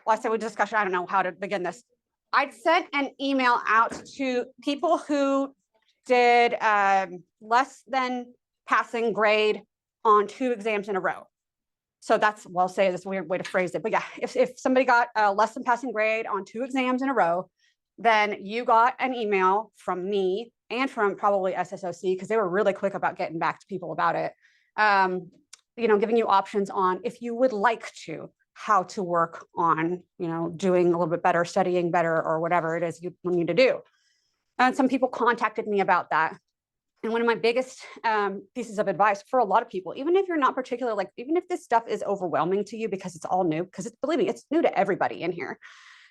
well, I say with discussion, I don't know how to begin this. I'd sent an email out to people who did less than passing grade on 2 exams in a row. So that's, well, I'll say this weird way to phrase it, but yeah, if somebody got a less than passing grade on 2 exams in a row, then you got an email from me and from probably SSOC, because they were really quick about getting back to people about it. You know, giving you options on, if you would like to, how to work on, you know, doing a little bit better, studying better, or whatever it is you need to do. And some people contacted me about that. And one of my biggest pieces of advice for a lot of people, even if you're not particular, like even if this stuff is overwhelming to you because it's all new, because it's, believe me, it's new to everybody in here.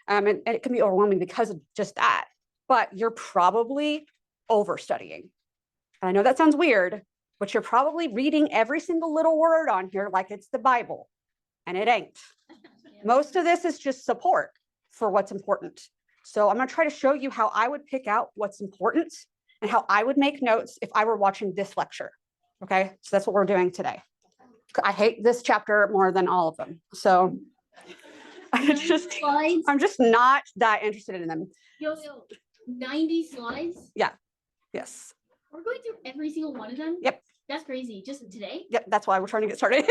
And it can be overwhelming because of just that, but you're probably overstudying. And I know that sounds weird, but you're probably reading every single little word on here like it's the Bible, and it ain't. Most of this is just support for what's important. So I'm going to try to show you how I would pick out what's important and how I would make notes if I were watching this lecture. Okay, so that's what we're doing today. I hate this chapter more than all of them. So I'm just not that interested in them. Yo, 90 slides? Yeah. Yes. We're going through every single one of them? Yep. That's crazy. Just today? Yep. That's why we're trying to get started.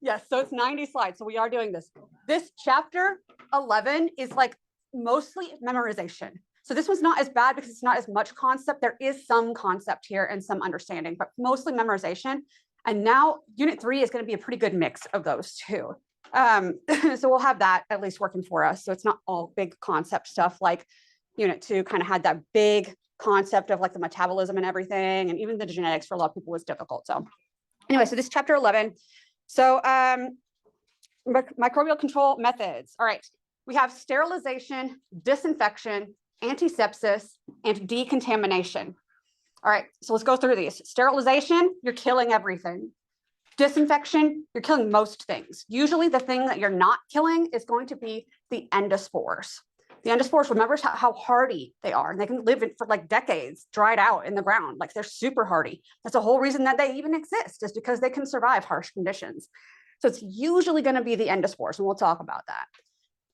Yes. So it's 90 slides. So we are doing this. This chapter 11 is like mostly memorization. So this one's not as bad because it's not as much concept. There is some concept here and some understanding, but mostly memorization. And now unit 3 is going to be a pretty good mix of those two. So we'll have that at least working for us. So it's not all big concept stuff like unit 2 kind of had that big concept of like the metabolism and everything. And even the genetics for a lot of people was difficult. So anyway, so this is chapter 11. So microbial control methods. All right. We have sterilization, disinfection, antisepsis, and decontamination. All right. So let's go through these. Sterilization, you're killing everything. Disinfection, you're killing most things. Usually the thing that you're not killing is going to be the endospores. The endospores, remember how hardy they are. And they can live for like decades, dried out in the ground. Like they're super hardy. That's the whole reason that they even exist, is because they can survive harsh conditions. So it's usually going to be the endospores, and we'll talk about that.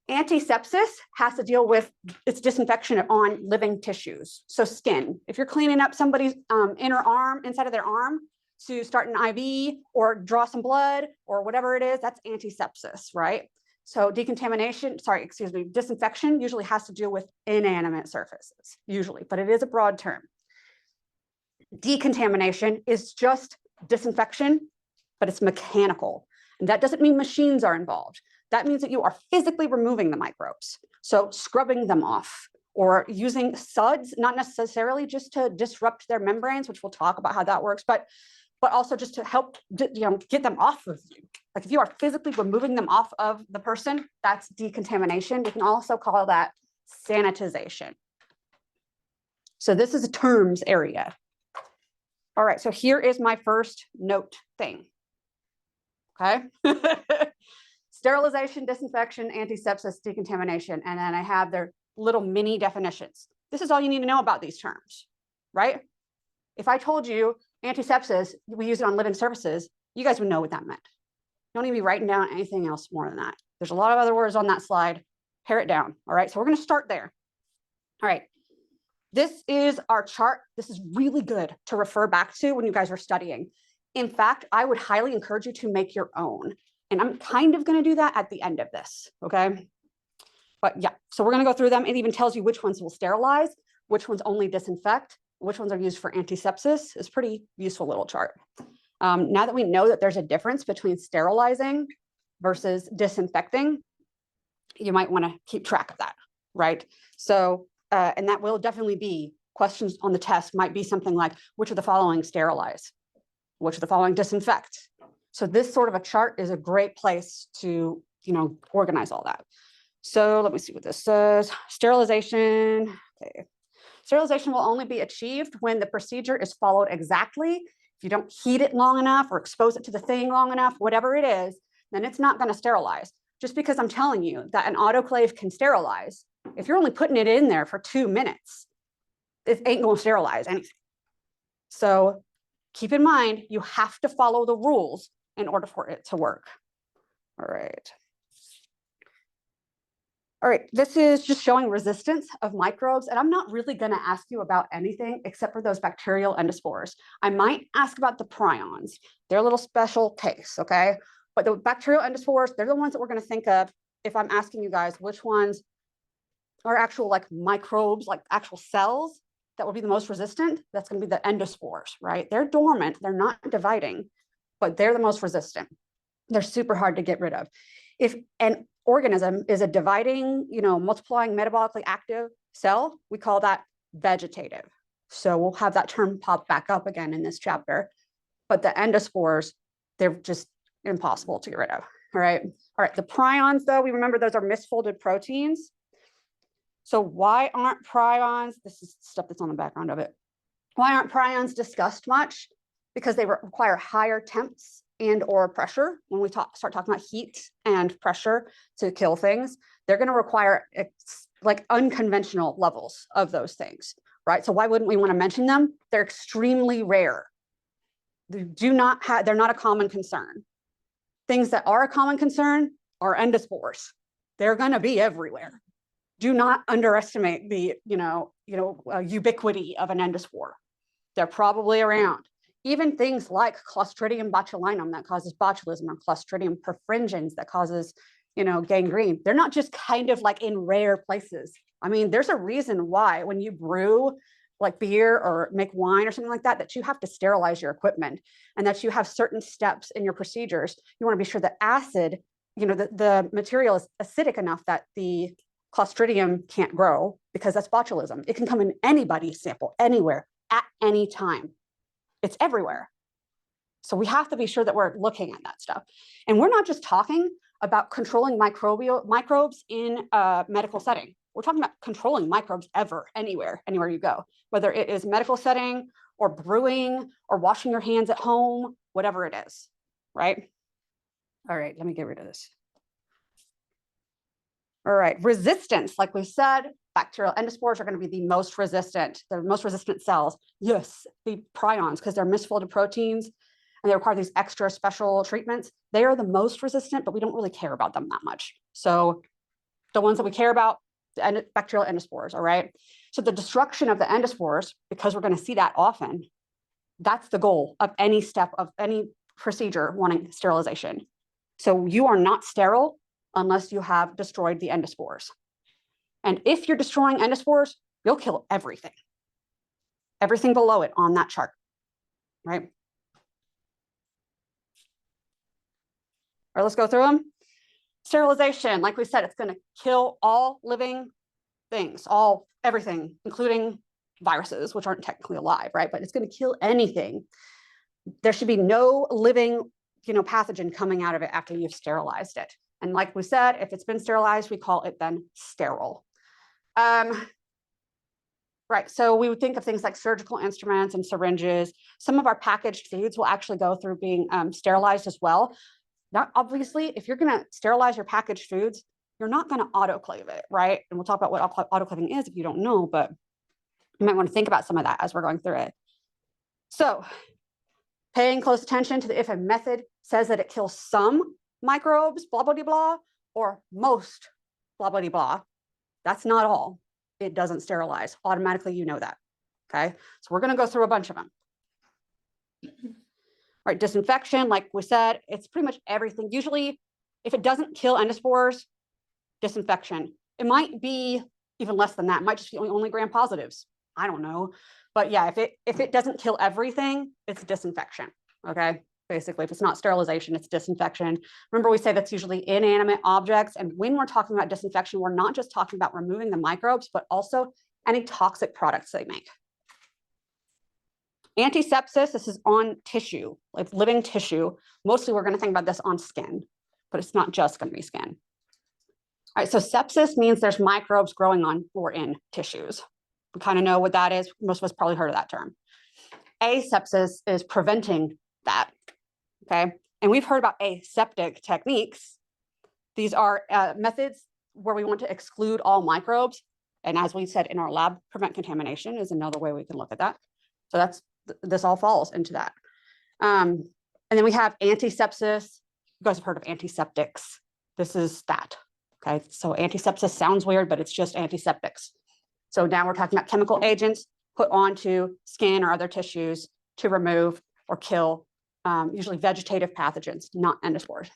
Antisepsis has to deal with its disinfection on living tissues. So skin, if you're cleaning up somebody's inner arm, inside of their arm, to start an IV or draw some blood or whatever it is, that's antisepsis, right? So disinfection usually has to do with inanimate surfaces, usually, but it is a broad term. Decontamination is just disinfection, but it's mechanical. And that doesn't mean machines are involved. That means that you are physically removing the microbes. So scrubbing them off or using suds, not necessarily just to disrupt their membranes, which we'll talk about how that works, but also just to help get them off of you. Like if you are physically removing them off of the person, that's decontamination. We can also call that sanitization. So this is a terms area. All right, so here is my first note thing. Okay. Sterilization, disinfection, antisepsis, decontamination, and then I have their little mini definitions. This is all you need to know about these terms, right? If I told you antisepsis, we use it on living surfaces, you guys would know what that meant. You don't need to be writing down anything else more than that. There's a lot of other words on that slide. Pare it down. All right, so we're going to start there. All right, this is our chart. This is really good to refer back to when you guys are studying. In fact, I would highly encourage you to make your own. And I'm kind of going to do that at the end of this, okay? But yeah, so we're going to go through them. It even tells you which ones will sterilize, which ones only disinfect, which ones are used for antisepsis. It's a pretty useful little chart. Now that we know that there's a difference between sterilizing versus disinfecting, you might want to keep track of that, right? So, and that will definitely be questions on the test might be something like, which of the following sterilize? Which of the following disinfect? So this sort of a chart is a great place to, organize all that. So let me see what this says. Sterilization. Okay. Sterilization will only be achieved when the procedure is followed exactly. If you don't heat it long enough or expose it to the thing long enough, whatever it is, then it's not going to sterilize. Just because I'm telling you that an autoclave can sterilize, if you're only putting it in there for 2 minutes, it ain't going to sterilize anything. So keep in mind, you have to follow the rules in order for it to work. All right. All right, this is just showing resistance of microbes, and I'm not really going to ask you about anything except for those bacterial endospores. I might ask about the prions. They're a little special case, okay? But the bacterial endospores, they're the ones that we're going to think of if I'm asking you guys which ones are actual like microbes, like actual cells that will be the most resistant. That's going to be the endospores, right? They're dormant, they're not dividing, but they're the most resistant. They're super hard to get rid of. If an organism is a dividing, multiplying, metabolically active cell, we call that vegetative. So we'll have that term pop back up again in this chapter. But the endospores, they're just impossible to get rid of. All right. The prions, though, we remember those are misfolded proteins. So why aren't prions? This is stuff that's on the background of it. Why aren't prions discussed much? Because they require higher temps and or pressure. When we start talking about heat and pressure to kill things, they're going to require like unconventional levels of those things, right? So why wouldn't we want to mention them? They're extremely rare. They're not a common concern. Things that are a common concern are endospores. They're going to be everywhere. Do not underestimate the ubiquity of an endospore. They're probably around. Even things like Clostridium botulinum that causes botulism, or Clostridium perfringens that causes, gangrene. They're not just kind of like in rare places. I mean, there's a reason why when you brew like beer or make wine or something like that, that you have to sterilize your equipment and that you have certain steps in your procedures. You want to be sure that acid, the material is acidic enough that the Clostridium can't grow, because that's botulism. It can come in anybody's sample, anywhere, at any time. It's everywhere. So we have to be sure that we're looking at that stuff. And we're not just talking about controlling microbes in a medical setting. We're talking about controlling microbes anywhere you go, whether it is medical setting or brewing or washing your hands at home, whatever it is, right? All right, let me get rid of this. All right, resistance, like we said, bacterial endospores are going to be the most resistant. They're the most resistant cells. Yes, the prions, because they're misfolded proteins and they require these extra special treatments. They are the most resistant, but we don't really care about them that much. So the ones that we care about, the bacterial endospores, all right? So the destruction of the endospores, because we're going to see that often, that's the goal of any step of any procedure wanting sterilization. So you are not sterile unless you have destroyed the endospores. And if you're destroying endospores, you'll kill everything below it on that chart, right? All right, let's go through them. Sterilization, like we said, it's going to kill all living things, everything, including viruses, which aren't technically alive, right? But it's going to kill anything. There should be no living, pathogen coming out of it after you've sterilized it. And like we said, if it's been sterilized, we call it then sterile. Right, so we would think of things like surgical instruments and syringes. Some of our packaged foods will actually go through being sterilized as well. Now, obviously, if you're going to sterilize your packaged foods, you're not going to autoclave it, right? And we'll talk about what autoclaving is if you don't know, but you might want to think about some of that as we're going through it. So paying close attention to if a method says that it kills some microbes, blah, blah, blah, blah, or most, blah, blah, blah. That's not all. It doesn't sterilize. Automatically, you know that, okay? So we're going to go through a bunch of them. All right, disinfection, like we said, it's pretty much everything. Usually, if it doesn't kill endospores, disinfection. It might be even less than that. It might just be only gram positives. I don't know. But yeah, if it doesn't kill everything, it's disinfection, okay? Basically, if it's not sterilization, it's disinfection. Remember, we say that's usually inanimate objects. And when we're talking about disinfection, we're not just talking about removing the microbes, but also any toxic products they make. Antisepsis, this is on tissue, like living tissue. Mostly we're going to think about this on skin, but it's not just going to be skin. All right, so sepsis means there's microbes growing on or in tissues. We kind of know what that is. Most of us probably heard of that term. Asepsis is preventing that, okay? And we've heard about aseptic techniques. These are methods where we want to exclude all microbes. And as we said in our lab, prevent contamination is another way we can look at that. So this all falls into that. And then we have antisepsis. You guys have heard of antiseptics. This is that, Okay, so antisepsis sounds weird, but it's just antiseptics. So now we're talking about chemical agents put onto skin or other tissues to remove or kill usually vegetative pathogens, not endospores.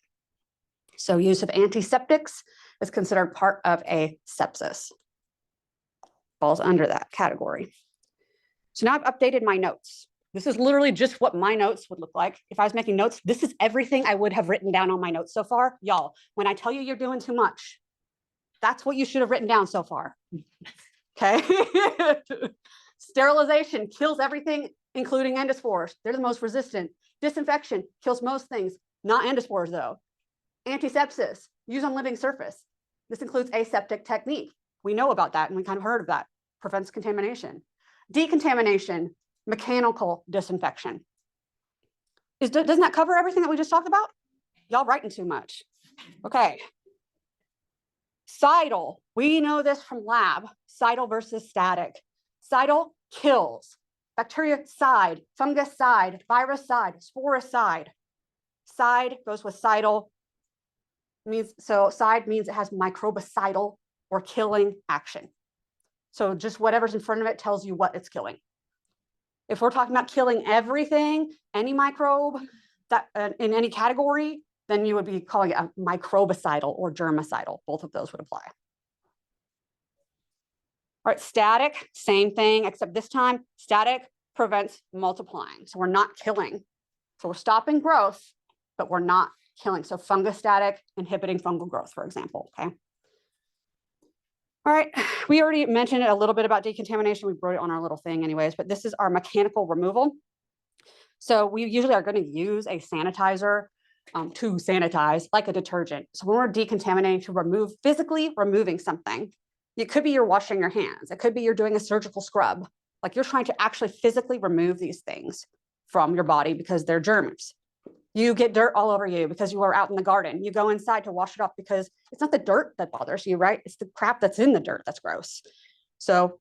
So use of antiseptics is considered part of a sepsis. Falls under that category. So now I've updated my notes. This is literally just what my notes would look like. If I was making notes, this is everything I would have written down on my notes so far. Y'all, when I tell you you're doing too much, that's what you should have written down so far. Okay. Sterilization kills everything, including endospores. They're the most resistant. Disinfection kills most things, not endospores though. Antisepsis, use on living surface. This includes aseptic technique. We know about that and we kind of heard of that. Prevents contamination. Decontamination, mechanical disinfection. Doesn't that cover everything that we just talked about? Y'all writing too much. Okay. Cidal, we know this from lab. Cidal versus static. Cidal kills. Bactericide, fungicide, viruside, sporicide. Cide goes with cidal. So cide means it has microbicidal or killing action. So just whatever's in front of it tells you what it's killing. If we're talking about killing everything, any microbe that in any category, then you would be calling it a microbicidal or germicidal. Both of those would apply. All right, static, same thing, except this time static prevents multiplying. So we're not killing. So we're stopping growth, but we're not killing. So fungostatic, inhibiting fungal growth, for example, okay? All right, we already mentioned a little bit about decontamination. We wrote it on our little thing anyways, but this is our mechanical removal. So we usually are going to use a sanitizer to sanitize, like a detergent. So when we're decontaminating, to remove, physically removing something, it could be you're washing your hands. It could be you're doing a surgical scrub. Like you're trying to actually physically remove these things from your body because they're germs. You get dirt all over you because you are out in the garden. You go inside to wash it off because it's not the dirt that bothers you, right? It's the crap that's in the dirt that's gross. So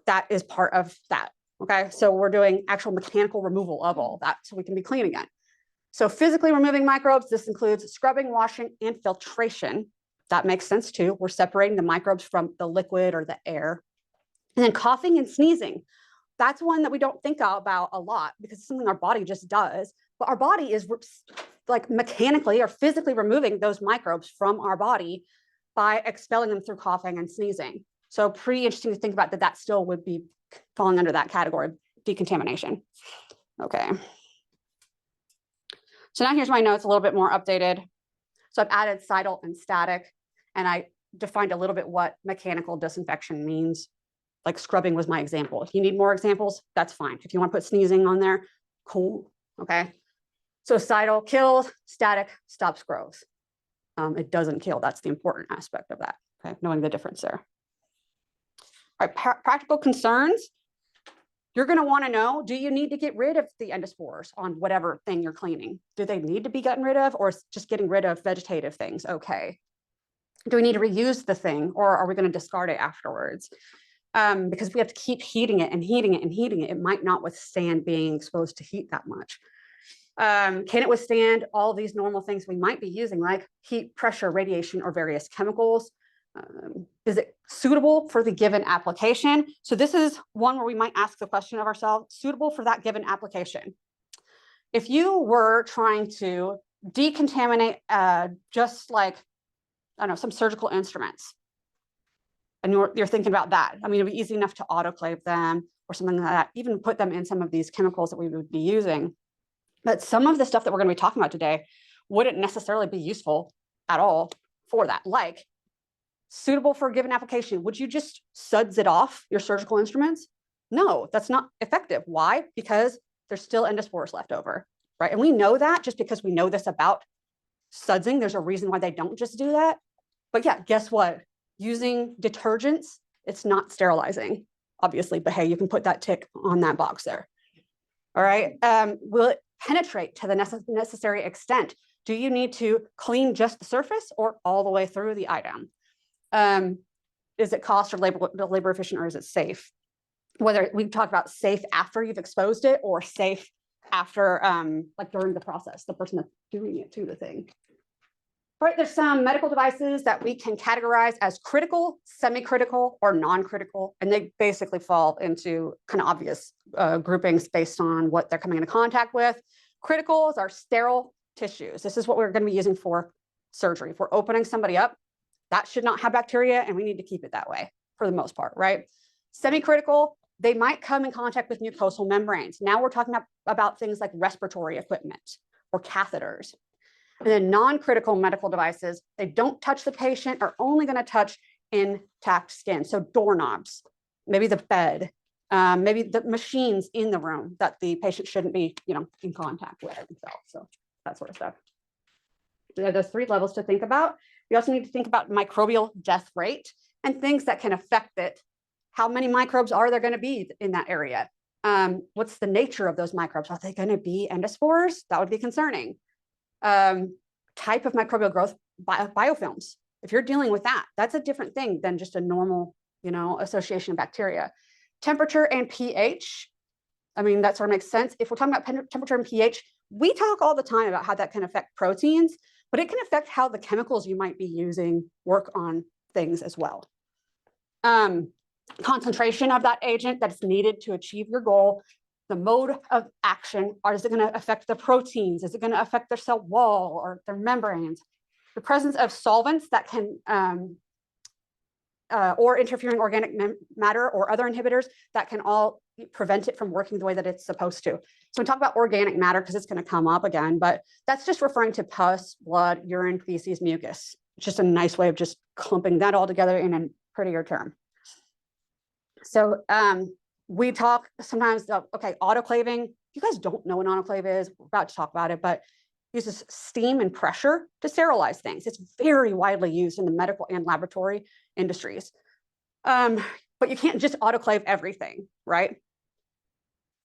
that is part of that, okay? So we're doing actual mechanical removal of all that so we can be clean again. So physically removing microbes, this includes scrubbing, washing, and filtration. That makes sense too. We're separating the microbes from the liquid or the air. And then coughing and sneezing. That's one that we don't think about a lot because it's something our body just does. But our body is like mechanically or physically removing those microbes from our body by expelling them through coughing and sneezing. So pretty interesting to think about that still would be falling under that category of decontamination. Okay. So now here's my notes a little bit more updated. So I've added cidal and static, and I defined a little bit what mechanical disinfection means. Like scrubbing was my example. If you need more examples, that's fine. If you want to put sneezing on there, cool, okay? So cidal kills, static stops growth. It doesn't kill, that's the important aspect of that, okay? Knowing the difference there. All right, practical concerns. You're gonna wanna know, do you need to get rid of the endospores on whatever thing you're cleaning? Do they need to be gotten rid of, or is just getting rid of vegetative things okay? Do we need to reuse the thing, or are we gonna discard it afterwards? Because if we have to keep heating it and heating it and heating it, it might not withstand being exposed to heat that much. Can it withstand all these normal things we might be using, like heat, pressure, radiation, or various chemicals? Is it suitable for the given application? So this is one where we might ask the question of ourselves, suitable for that given application. If you were trying to decontaminate just like, I don't know, some surgical instruments, and you're thinking about that. I mean, it'd be easy enough to autoclave them or something like that, even put them in some of these chemicals that we would be using. But some of the stuff that we're going to be talking about today wouldn't necessarily be useful at all for that. Like, suitable for a given application, would you just suds it off your surgical instruments? No, that's not effective. Why? Because there's still endospores left over, right? And we know that just because we know this about sudsing. There's a reason why they don't just do that. But yeah, guess what? Using detergents, it's not sterilizing, obviously, but hey, you can put that tick on that box there. All right. Will it penetrate to the necessary extent? Do you need to clean just the surface or all the way through the item? Is it cost or labor efficient, or is it safe? Whether we talk about safe after you've exposed it or safe after, like during the process, the person that's doing it to the thing. right, there's some medical devices that we can categorize as critical, semi-critical, or non-critical, and they basically fall into kind of obvious groupings based on what they're coming into contact with. Criticals are sterile tissues. This is what we're going to be using for surgery. If we're opening somebody up, that should not have bacteria, and we need to keep it that way for the most part, right? Semi-critical, they might come in contact with mucosal membranes. Now we're talking about things like respiratory equipment or catheters. And then non-critical medical devices, they don't touch the patient, are only going to touch intact skin. So doorknobs, maybe the bed, maybe the machines in the room that the patient shouldn't be, in contact with themselves. So that sort of stuff. There are those 3 levels to think about. We also need to think about microbial death rate and things that can affect it. How many microbes are there going to be in that area? What's the nature of those microbes? Are they going to be endospores? That would be concerning. Type of microbial growth, biofilms. If you're dealing with that, that's a different thing than just a normal, association of bacteria. Temperature and pH. I mean, that sort of makes sense. If we're talking about temperature and pH, we talk all the time about how that can affect proteins, but it can affect how the chemicals you might be using work on things as well. Concentration of that agent that's needed to achieve your goal. The mode of action, is it going to affect the proteins? Is it going to affect their cell wall or their membranes? The presence of solvents that can, or interfering organic matter or other inhibitors that can all prevent it from working the way that it's supposed to. So we talk about organic matter because it's going to come up again, but that's just referring to pus, blood, urine, feces, mucus. It's just a nice way of just clumping that all together in a prettier term. So, we talk sometimes, okay, autoclaving. You guys don't know what an autoclave is. We're about to talk about it, but uses steam and pressure to sterilize things. It's very widely used in the medical and laboratory industries. But you can't just autoclave everything, right?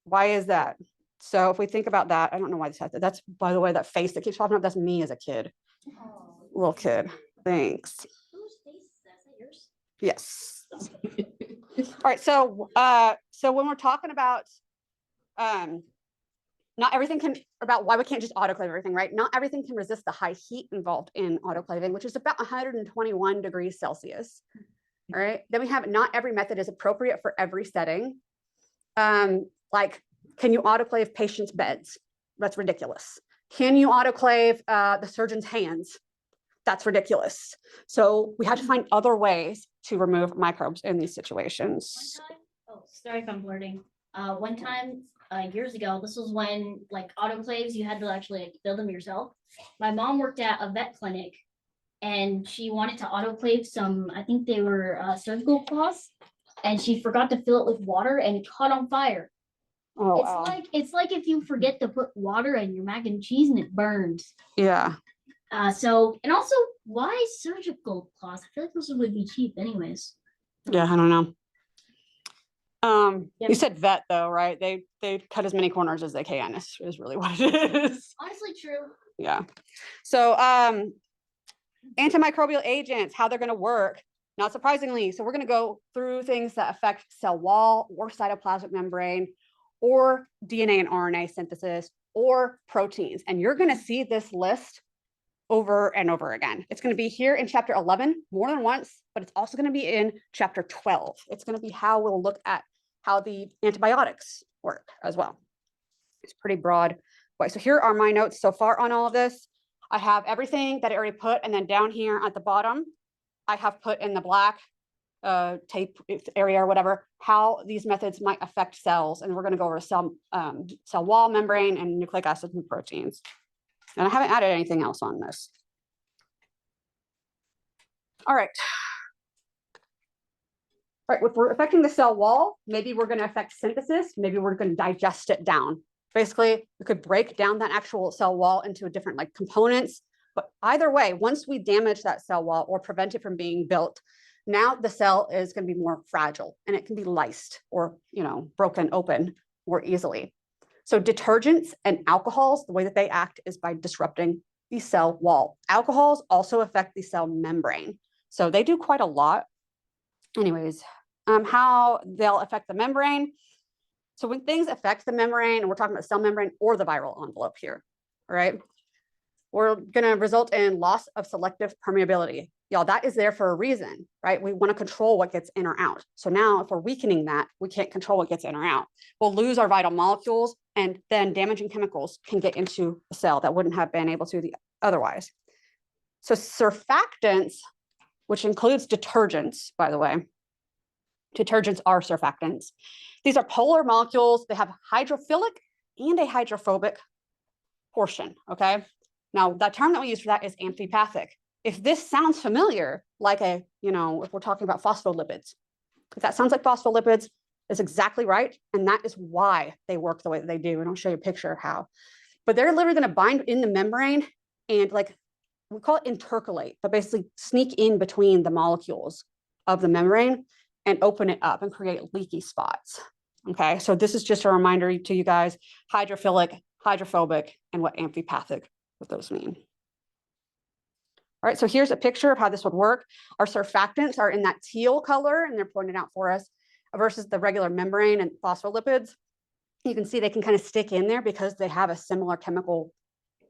Why is that? So if we think about that, I don't know why this has that. That's, by the way, that face that keeps popping up, that's me as a kid. Oh, Little kid. Thanks. whose face is that? Is that yours? Yes. All right, so when we're talking about not everything can, about why we can't just autoclave everything, right? Not everything can resist the high heat involved in autoclaving, which is about 121 degrees Celsius. All right, then we have not every method is appropriate for every setting. Like, can you autoclave patients' beds? That's ridiculous. Can you autoclave the surgeon's hands? That's ridiculous. So we have to find other ways to remove microbes in these situations. One time, oh, sorry if I'm blurting. One time, years ago, this was when like autoclaves, you had to actually build them yourself. My mom worked at a vet clinic and she wanted to autoclave some, I think they were surgical cloths, and she forgot to fill it with water and it caught on fire. Oh, It's wow. it's like if you forget to put water in your mac and cheese and it burns. Yeah. And also, why surgical cloths? I feel like those would be cheap anyways. Yeah, I don't know. Yeah. You said vet though, right? They cut as many corners as they can is really what it is. Honestly, true. Yeah. So antimicrobial agents, how they're going to work, not surprisingly. So we're going to go through things that affect cell wall or cytoplasmic membrane or DNA and RNA synthesis or proteins. And you're going to see this list over and over again. It's going to be here in chapter 11 more than once, but it's also going to be in chapter 12. It's going to be how we'll look at how the antibiotics work as well. It's pretty broad. So here are my notes so far on all of this. I have everything that I already put, and then down here at the bottom, I have put in the black tape area or whatever, how these methods might affect cells. And we're going to go over cell wall, membrane, and nucleic acids and proteins. And I haven't added anything else on this. All right. All right, if we're affecting the cell wall, maybe we're going to affect synthesis. Maybe we're going to digest it down. Basically, we could break down that actual cell wall into different components. But either way, once we damage that cell wall or prevent it from being built, now the cell is going to be more fragile and it can be lysed or broken open more easily. So detergents and alcohols, the way that they act is by disrupting the cell wall. Alcohols also affect the cell membrane. So they do quite a lot. Anyways, how they'll affect the membrane. So when things affect the membrane, and we're talking about cell membrane or the viral envelope here, all right? we're going to result in loss of selective permeability. Y'all, that is there for a reason, right? We want to control what gets in or out. So now if we're weakening that, we can't control what gets in or out. We'll lose our vital molecules, and then damaging chemicals can get into the cell that wouldn't have been able to otherwise. So surfactants, which includes detergents, by the way, detergents are surfactants. These are polar molecules. They have hydrophilic and a hydrophobic portion, okay? Now, that term that we use for that is amphipathic. If this sounds familiar, like if we're talking about phospholipids, if that sounds like phospholipids, it's exactly right. And that is why they work the way that they do. And I'll show you a picture of how. But they're literally going to bind in the membrane and we call it intercalate, but basically sneak in between the molecules of the membrane and open it up and create leaky spots. Okay, so this is just a reminder to you guys, hydrophilic, hydrophobic, and what amphipathic, what those mean. All right, so here's a picture of how this would work. Our surfactants are in that teal color, and they're pointed out for us, versus the regular membrane and phospholipids. You can see they can kind of stick in there because they have a similar chemical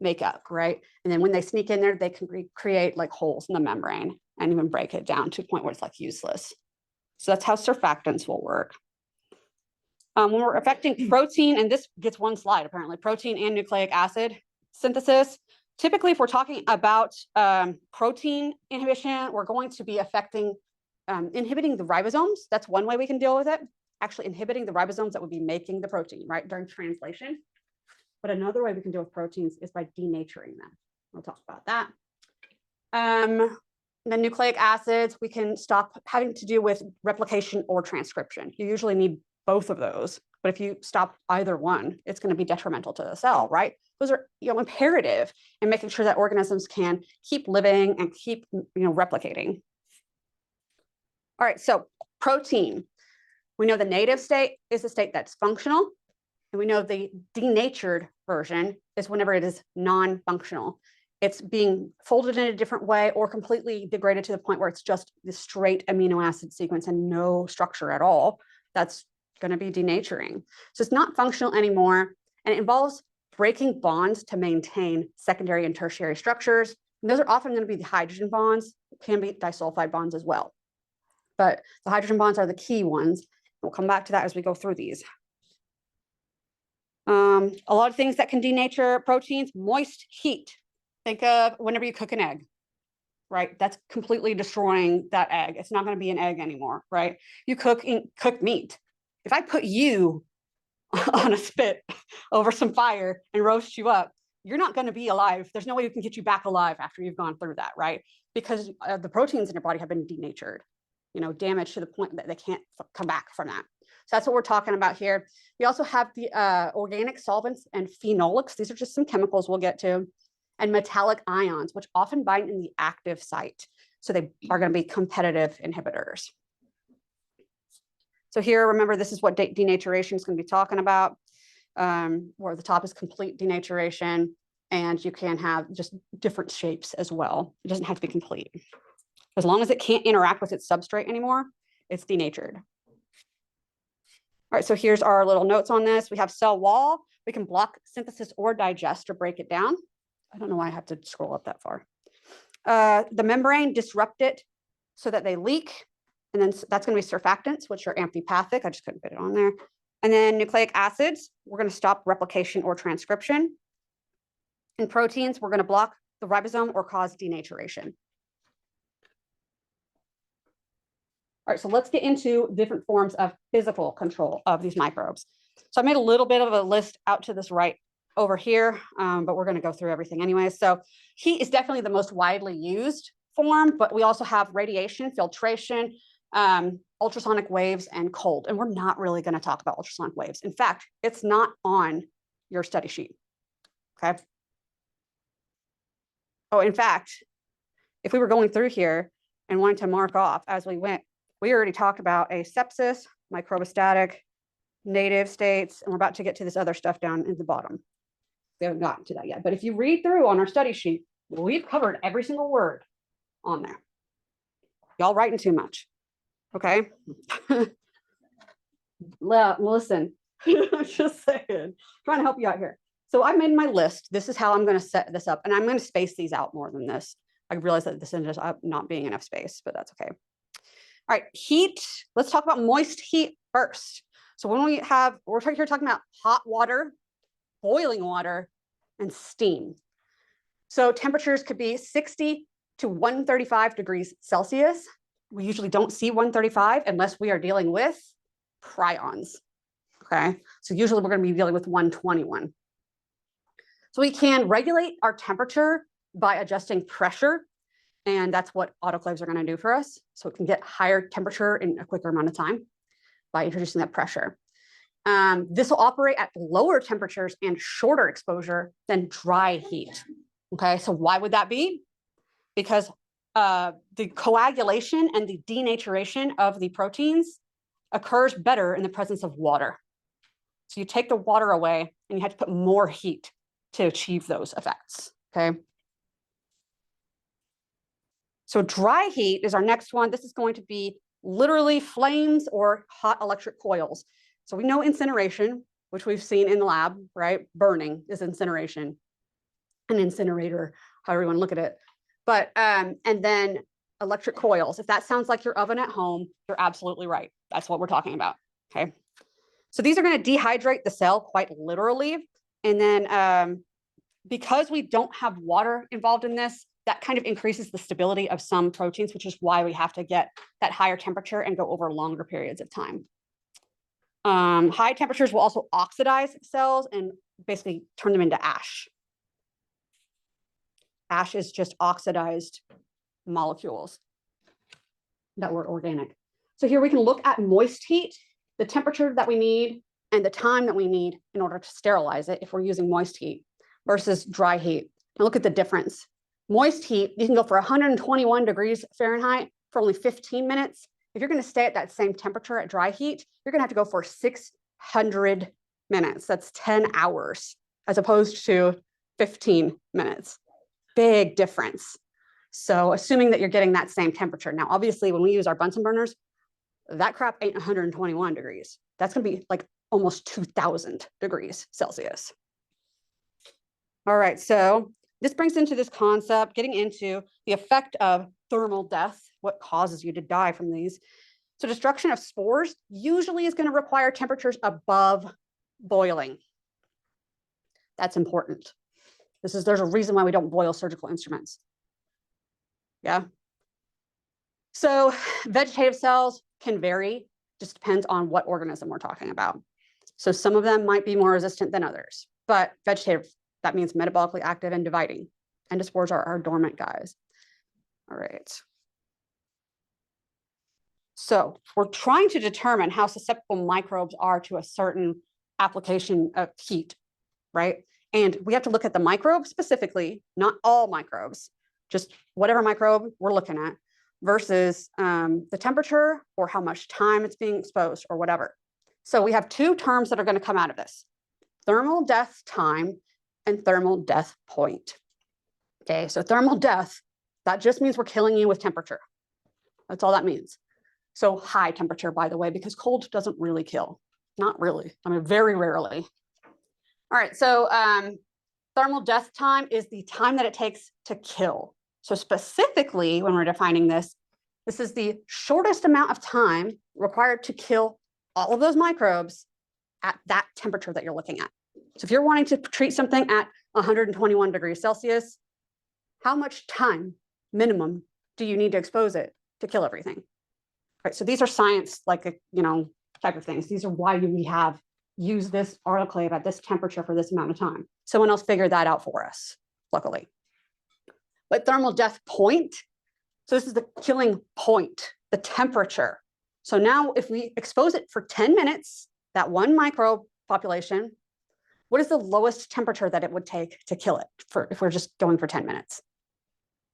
makeup, right? And then when they sneak in there, they can create like holes in the membrane and even break it down to a point where it's like useless. So that's how surfactants will work. When we're affecting protein, and this gets one slide apparently, protein and nucleic acid synthesis. Typically, if we're talking about protein inhibition, we're going to be affecting, inhibiting the ribosomes. That's one way we can deal with it. Actually inhibiting the ribosomes that would be making the protein, right, during translation. But another way we can deal with proteins is by denaturing them. We'll talk about that. The nucleic acids, we can stop having to do with replication or transcription. You usually need both of those. But if you stop either one, it's going to be detrimental to the cell, right? Those are imperative in making sure that organisms can keep living and keep replicating. All right, so protein. We know the native state is a state that's functional, and we know the denatured version is whenever it is non-functional. It's being folded in a different way or completely degraded to the point where it's just the straight amino acid sequence and no structure at all. That's going to be denaturing. So it's not functional anymore, and it involves breaking bonds to maintain secondary and tertiary structures. And those are often going to be the hydrogen bonds, can be disulfide bonds as well. But the hydrogen bonds are the key ones. We'll come back to that as we go through these. A lot of things that can denature proteins, moist heat. Think of whenever you cook an egg, right? That's completely destroying that egg. It's not going to be an egg anymore, right? You cook meat. If I put you on a spit over some fire and roast you up, you're not going to be alive. There's no way we can get you back alive after you've gone through that, right? Because the proteins in your body have been denatured, damaged to the point that they can't come back from that. So that's what we're talking about here. We also have the organic solvents and phenolics. These are just some chemicals we'll get to, and metallic ions, which often bind in the active site. So they are going to be competitive inhibitors. So here, remember, this is what denaturation is going to be talking about, where the top is complete denaturation, and you can have just different shapes as well. It doesn't have to be complete. As long as it can't interact with its substrate anymore, it's denatured. All right, so here's our little notes on this. We have cell wall. We can block synthesis or digest or break it down. I don't know why I have to scroll up that far. The membrane, disrupt it so that they leak. And then that's going to be surfactants, which are amphipathic. I just couldn't fit it on there. And then nucleic acids, we're going to stop replication or transcription. In proteins, we're going to block the ribosome or cause denaturation. All right, so let's get into different forms of physical control of these microbes. So I made a little bit of a list out to this right over here, but we're going to go through everything anyway. So heat is definitely the most widely used form, but we also have radiation, filtration, ultrasonic waves, and cold. And we're not really going to talk about ultrasonic waves. In fact, it's not on your study sheet. Okay. Oh, in fact, if we were going through here and wanted to mark off as we went, we already talked about asepsis, microbistatic, native states, and we're about to get to this other stuff down in the bottom. We haven't gotten to that yet. But if you read through on our study sheet, we've covered every single word on there. Y'all writing too much. Okay. Listen, I'm just saying, trying to help you out here. So I made my list. This is how I'm going to set this up, and I'm going to space these out more than this. I realize that this ended up not being enough space, but that's okay. All right, heat. Let's talk about moist heat first. So when we're here talking about hot water, boiling water, and steam. So temperatures could be 60 to 135 degrees Celsius. We usually don't see 135 unless we are dealing with prions. Okay, so usually we're going to be dealing with 121. So we can regulate our temperature by adjusting pressure, and that's what autoclaves are going to do for us. So it can get higher temperature in a quicker amount of time by introducing that pressure. This will operate at lower temperatures and shorter exposure than dry heat. Okay, so why would that be? Because the coagulation and the denaturation of the proteins occurs better in the presence of water. So you take the water away and you have to put more heat to achieve those effects, okay? So dry heat is our next one. This is going to be literally flames or hot electric coils. So we know incineration, which we've seen in the lab, right? Burning is incineration, an incinerator, however you want to look at it. But, and then electric coils. If that sounds like your oven at home, you're absolutely right. That's what we're talking about, okay? So these are going to dehydrate the cell quite literally. And then because we don't have water involved in this, that kind of increases the stability of some proteins, which is why we have to get that higher temperature and go over longer periods of time. High temperatures will also oxidize cells and basically turn them into ash. Ash is just oxidized molecules that were organic. So here we can look at moist heat, the temperature that we need, and the time that we need in order to sterilize it if we're using moist heat versus dry heat. Now look at the difference. Moist heat, you can go for 121 degrees Fahrenheit for only 15 minutes. If you're going to stay at that same temperature at dry heat, you're going to have to go for 600 minutes. That's 10 hours as opposed to 15 minutes. Big difference. So assuming that you're getting that same temperature. Now, obviously, when we use our Bunsen burners, that crap ain't 121 degrees. That's going to be like almost 2000 degrees Celsius. All right, so this brings into this concept, getting into the effect of thermal death, what causes you to die from these. So destruction of spores usually is going to require temperatures above boiling. That's important. There's a reason why we don't boil surgical instruments. Yeah. So vegetative cells can vary, just depends on what organism we're talking about. So some of them might be more resistant than others, but vegetative, that means metabolically active and dividing. Endospores are our dormant guys. All right. So we're trying to determine how susceptible microbes are to a certain application of heat, right? And we have to look at the microbe specifically, not all microbes, just whatever microbe we're looking at versus the temperature or how much time it's being exposed or whatever. So we have two terms that are going to come out of this: thermal death time and thermal death point. Okay, so thermal death, that just means we're killing you with temperature. That's all that means. So high temperature, by the way, because cold doesn't really kill. Not really. I mean, very rarely. All right, so thermal death time is the time that it takes to kill. So specifically, when we're defining this, this is the shortest amount of time required to kill all of those microbes at that temperature that you're looking at. So if you're wanting to treat something at 121 degrees Celsius, how much time minimum do you need to expose it to kill everything? Right, so these are science, like, type of things. These are why we have used this autoclave at this temperature for this amount of time. Someone else figured that out for us, luckily. But thermal death point, so this is the killing point, the temperature. So now if we expose it for 10 minutes, that one microbe population, what is the lowest temperature that it would take to kill it if we're just going for 10 minutes?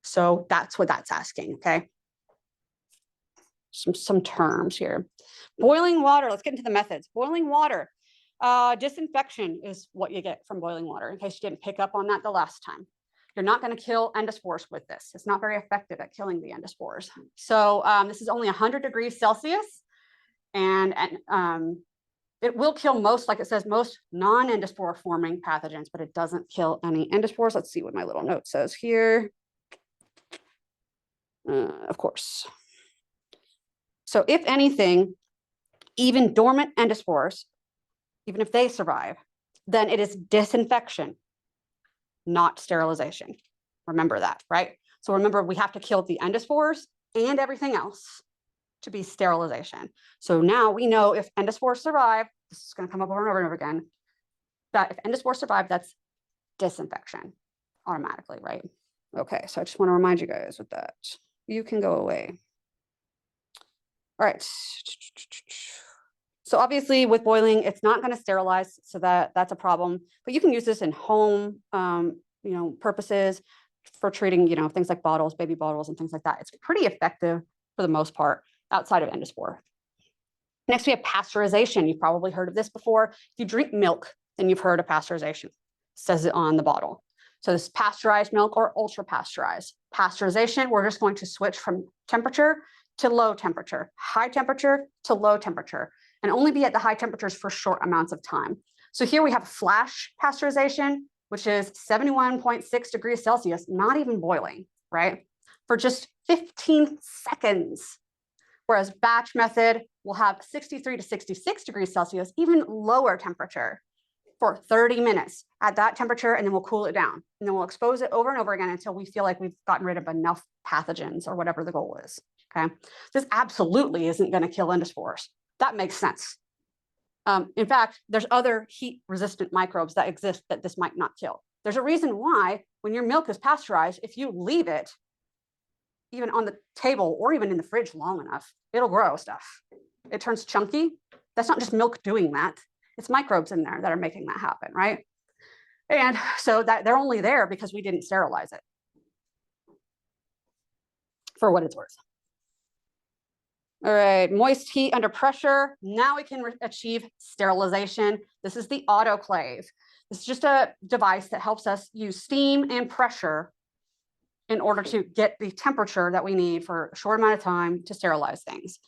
So that's what that's asking, okay? Some terms here. Boiling water, let's get into the methods. Boiling water, disinfection is what you get from boiling water, in case you didn't pick up on that the last time. You're not going to kill endospores with this. It's not very effective at killing the endospores. So this is only 100 degrees Celsius. And It will kill most, like it says, most non-endospore forming pathogens, but it doesn't kill any endospores. Let's see what my little note says here. Of course. So if anything, even dormant endospores, even if they survive, then it is disinfection, not sterilization. Remember that, right? So remember, we have to kill the endospores and everything else to be sterilization. So now we know if endospores survive, this is going to come up over and over and over again, that if endospores survive, that's disinfection automatically, right? Okay, so I just want to remind you guys with that. You can go away. All right. So obviously with boiling, it's not going to sterilize, so that's a problem, but you can use this in home, purposes for treating, things like bottles, baby bottles and things like that. It's pretty effective for the most part outside of endospore. Next, we have pasteurization. You've probably heard of this before. If you drink milk, then you've heard of pasteurization. It says it on the bottle. So this pasteurized milk or ultra pasteurized. Pasteurization, we're just going to switch from temperature to low temperature, high temperature to low temperature, and only be at the high temperatures for short amounts of time. So here we have flash pasteurization, which is 71.6 degrees Celsius, not even boiling, right? For just 15 seconds. Whereas batch method will have 63 to 66 degrees Celsius, even lower temperature for 30 minutes at that temperature, and then we'll cool it down. And then we'll expose it over and over again until we feel like we've gotten rid of enough pathogens or whatever the goal is, okay? This absolutely isn't gonna kill endospores. That makes sense. In fact, there's other heat-resistant microbes that exist that this might not kill. There's a reason why when your milk is pasteurized, if you leave it even on the table or even in the fridge long enough, it'll grow stuff. It turns chunky. That's not just milk doing that. It's microbes in there that are making that happen, right? And so that they're only there because we didn't sterilize it, for what it's worth. All right, moist heat under pressure. Now we can achieve sterilization. This is the autoclave. This is just a device that helps us use steam and pressure in order to get the temperature that we need for a short amount of time to sterilize things.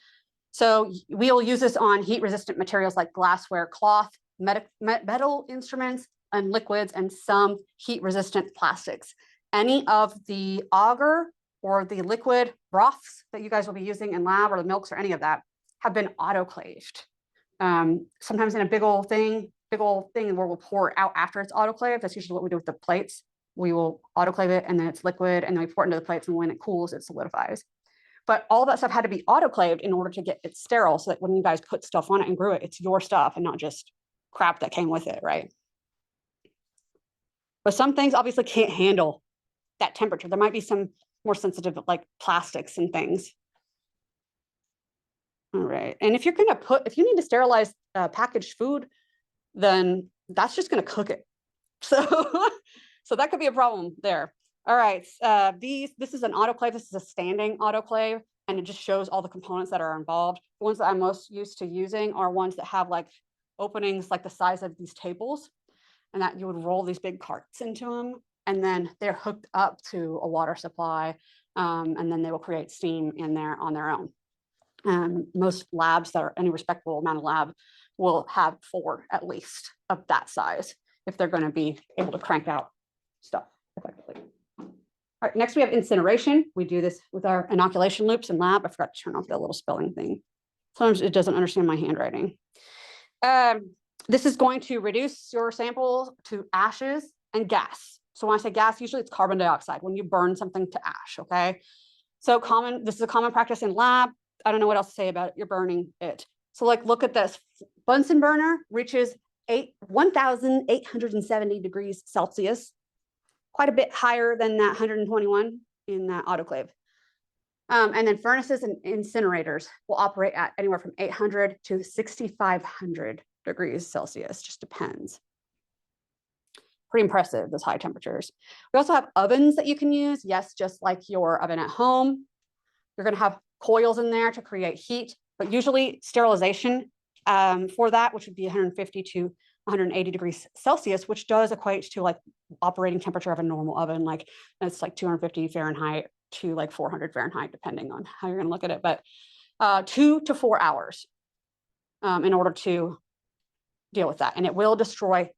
So we'll use this on heat-resistant materials like glassware, cloth, metal instruments, and liquids, and some heat-resistant plastics. Any of the agar or the liquid broths that you guys will be using in lab, or the milks or any of that, have been autoclaved. Sometimes in a big old thing where we'll pour it out after it's autoclaved. That's usually what we do with the plates. We will autoclave it and then it's liquid, and then we pour it into the plates, and when it cools, it solidifies. But all that stuff had to be autoclaved in order to get it sterile, so that when you guys put stuff on it and grew it, it's your stuff and not just crap that came with it, right? But some things obviously can't handle that temperature. There might be some more sensitive, like plastics and things. All right, and if you need to sterilize packaged food, then that's just going to cook it. So that could be a problem there. All right, this is an autoclave. This is a standing autoclave, and it just shows all the components that are involved. The ones that I'm most used to using are ones that have like openings like the size of these tables, and that you would roll these big carts into them, and then they're hooked up to a water supply, and then they will create steam in there on their own. Most labs that are any respectable amount of lab will have 4 at least of that size if they're going to be able to crank out stuff effectively. All right, next we have incineration. We do this with our inoculation loops in lab. I forgot to turn off the little spelling thing. Sometimes it doesn't understand my handwriting. This is going to reduce your sample to ashes and gas. So when I say gas, usually it's carbon dioxide when you burn something to ash, okay? So this is a common practice in lab. I don't know what else to say about it. You're burning it. So like, look at this. Bunsen burner reaches 1,870 degrees Celsius, quite a bit higher than that 121 in that autoclave. And then furnaces and incinerators will operate at anywhere from 800 to 6,500 degrees Celsius, just depends. Pretty impressive, those high temperatures. We also have ovens that you can use. Yes, just like your oven at home. You're going to have coils in there to create heat, but usually sterilization for that, which would be 150 to 180 degrees Celsius, which does equate to like operating temperature of a normal oven. Like it's like 250 Fahrenheit to like 400 Fahrenheit, depending on how you're going to look at it. But 2 to 4 hours in order to deal with that. And it will destroy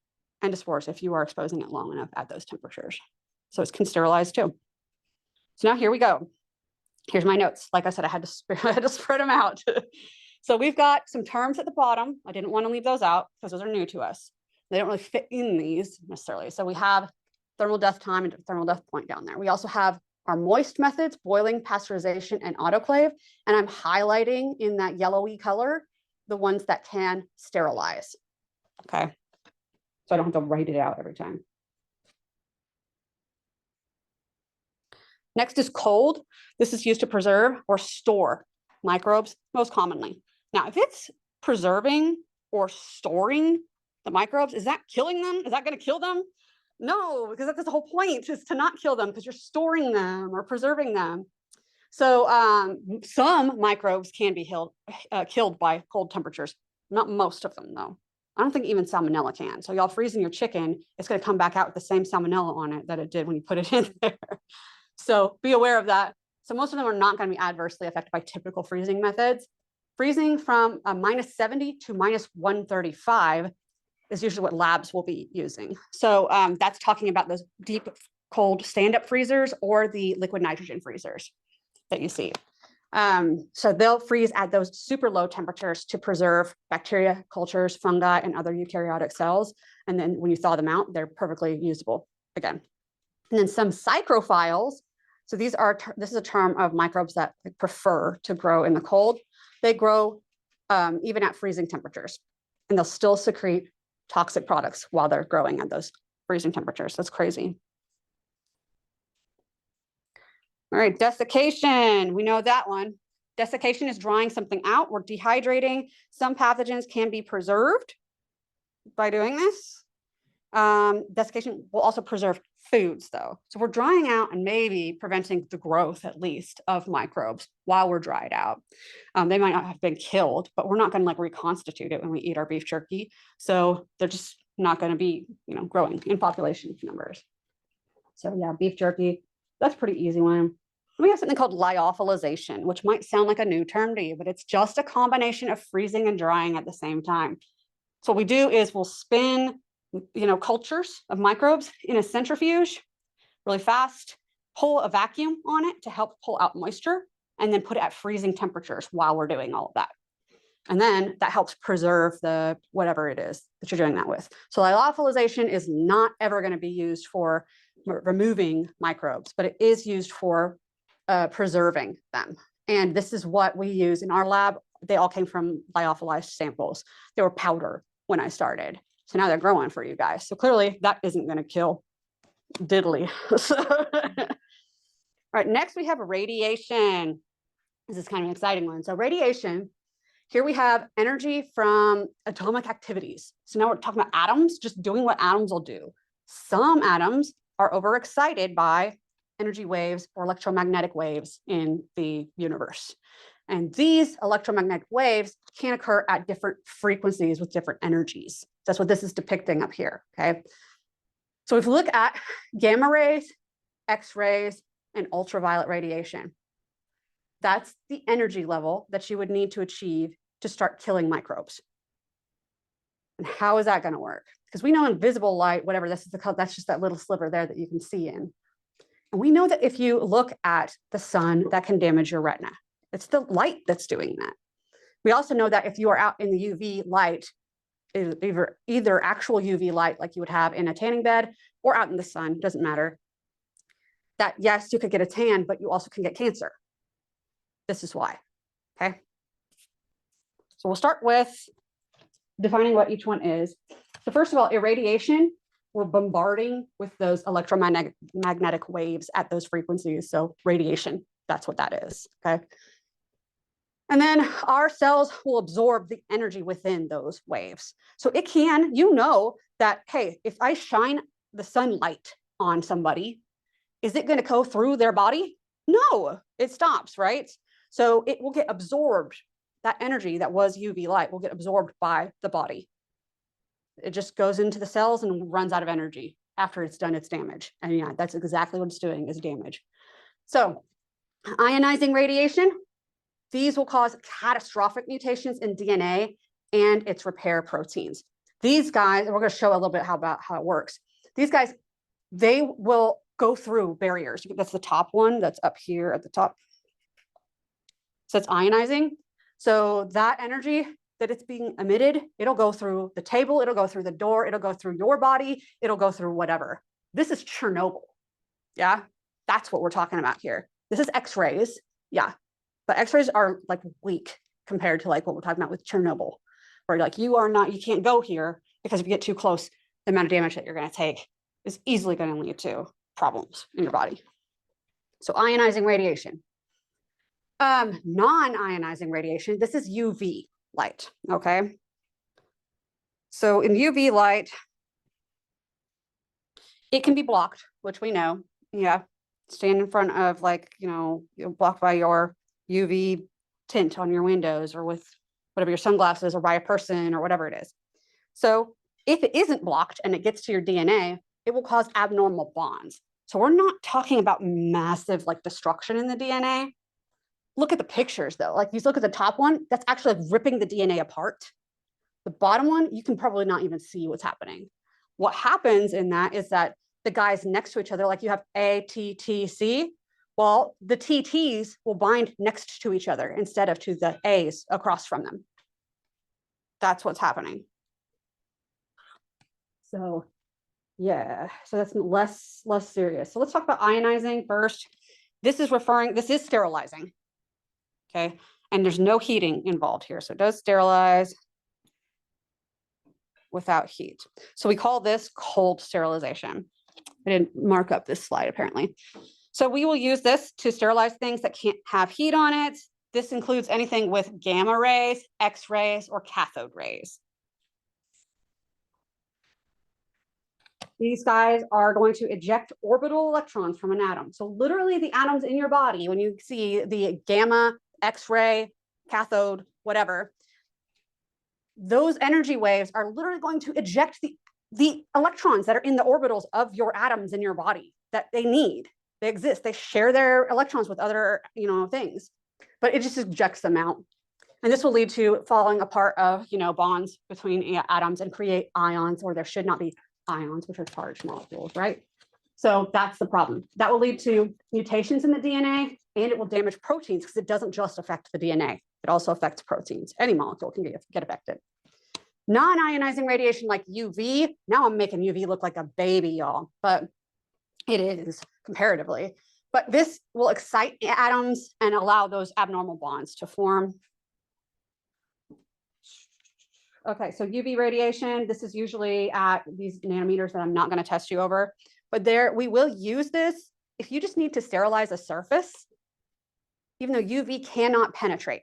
endospores if you are exposing it long enough at those temperatures. So it can sterilize too. So now here we go. Here's my notes. Like I said, I had to spread them out. So we've got some terms at the bottom. I didn't want to leave those out because those are new to us. They don't really fit in these necessarily. So we have thermal death time and thermal death point down there. We also have our moist methods, boiling, pasteurization, and autoclave. And I'm highlighting in that yellowy color the ones that can sterilize. Okay. So I don't have to write it out every time. Next is cold. This is used to preserve or store microbes most commonly. Now, if it's preserving or storing the microbes, is that killing them? Is that going to kill them? No, because that's the whole point, is to not kill them because you're storing them or preserving them. So some microbes can be killed by cold temperatures. Not most of them, though. I don't think even salmonella can. So y'all freezing your chicken, it's going to come back out with the same salmonella on it that it did when you put it in there. So be aware of that. So most of them are not going to be adversely affected by typical freezing methods. Freezing from -70 to -135 is usually what labs will be using. So that's talking about those deep cold stand-up freezers or the liquid nitrogen freezers that you see. So they'll freeze at those super low temperatures to preserve bacteria, cultures, fungi, and other eukaryotic cells. And then when you thaw them out, they're perfectly usable again. And then some psychrophiles. So this is a term of microbes that prefer to grow in the cold. They grow even at freezing temperatures, and they'll still secrete toxic products while they're growing at those freezing temperatures. That's crazy. All right, desiccation. We know that one. Desiccation is drying something out or dehydrating. Some pathogens can be preserved by doing this. Desiccation will also preserve foods, though. So we're drying out and maybe preventing the growth, at least, of microbes while we're dried out. They might not have been killed, but we're not going to like reconstitute it when we eat our beef jerky. So they're just not going to be, growing in population numbers. So yeah, beef jerky, that's a pretty easy one. We have something called lyophilization, which might sound like a new term to you, but it's just a combination of freezing and drying at the same time. So what we do is we'll spin cultures of microbes in a centrifuge really fast, pull a vacuum on it to help pull out moisture, and then put it at freezing temperatures while we're doing all of that. And then that helps preserve the whatever it is that you're doing that with. So lyophilization is not ever going to be used for removing microbes, but it is used for preserving them. And this is what we use in our lab. They all came from lyophilized samples. They were powder when I started. So now they're growing for you guys. So clearly that isn't going to kill diddly. All right, next we have radiation. This is kind of an exciting one. So radiation, here we have energy from atomic activities. So now we're talking about atoms, just doing what atoms will do. Some atoms are overexcited by energy waves or electromagnetic waves in the universe. And these electromagnetic waves can occur at different frequencies with different energies. That's what this is depicting up here, okay? So if we look at gamma rays, X-rays, and ultraviolet radiation, that's the energy level that you would need to achieve to start killing microbes. And how is that going to work? Because we know invisible light, whatever this is called, that's just that little sliver there that you can see in. And we know that if you look at the sun, that can damage your retina. It's the light that's doing that. We also know that if you are out in the UV light, either actual UV light like you would have in a tanning bed or out in the sun, doesn't matter, that yes, you could get a tan, but you also can get cancer. This is why, okay? So we'll start with defining what each one is. So first of all, irradiation, we're bombarding with those electromagnetic waves at those frequencies. So radiation, that's what that is, okay? And then our cells will absorb the energy within those waves. So it can, that, hey, if I shine the sunlight on somebody, is it going to go through their body? No, it stops, right? So it will get absorbed. That energy that was UV light will get absorbed by the body. It just goes into the cells and runs out of energy after it's done its damage. And yeah, that's exactly what it's doing, is damage. So ionizing radiation, these will cause catastrophic mutations in DNA and its repair proteins. These guys, and we're going to show a little bit about how it works. These guys, they will go through barriers. That's the top one that's up here at the top. So it's ionizing. So that energy that it's being emitted, it'll go through the table, it'll go through the door, it'll go through your body, it'll go through whatever. This is Chernobyl. Yeah, that's what we're talking about here. This is X-rays. Yeah, but X-rays are like weak compared to like what we're talking about with Chernobyl, where like you can't go here because if you get too close, the amount of damage that you're going to take is easily going to lead to problems in your body. So ionizing radiation. Non-ionizing radiation, this is UV light, okay? So in UV light, it can be blocked, which we know. Yeah, stand in front of like, you're blocked by your UV tint on your windows or with whatever your sunglasses or by a person or whatever it is. So if it isn't blocked and it gets to your DNA, it will cause abnormal bonds. So we're not talking about massive like destruction in the DNA. Look at the pictures though. Like you look at the top one, that's actually like ripping the DNA apart. The bottom one, you can probably not even see what's happening. What happens in that is that the guys next to each other, like you have A, T, T, C, well, the TTs will bind next to each other instead of to the A's across from them. That's what's happening. So yeah, so that's less serious. So let's talk about ionizing first. This is sterilizing. Okay, and there's no heating involved here. So it does sterilize without heat. So we call this cold sterilization. I didn't mark up this slide apparently. So we will use this to sterilize things that can't have heat on it. This includes anything with gamma rays, X-rays, or cathode rays. These guys are going to eject orbital electrons from an atom. So literally the atoms in your body, when you see the gamma, X-ray, cathode, whatever, those energy waves are literally going to eject the electrons that are in the orbitals of your atoms in your body that they need. They exist. They share their electrons with other, things, but it just ejects them out. And this will lead to falling apart of, bonds between atoms and create ions, or there should not be ions, which are charged molecules, right? So that's the problem. That will lead to mutations in the DNA, and it will damage proteins because it doesn't just affect the DNA. It also affects proteins. Any molecule can get affected. Non-ionizing radiation like UV, now I'm making UV look like a baby, y'all, but it is comparatively. But this will excite atoms and allow those abnormal bonds to form. Okay, so UV radiation, this is usually at these nanometers that I'm not going to test you over, but we will use this if you just need to sterilize a surface, even though UV cannot penetrate,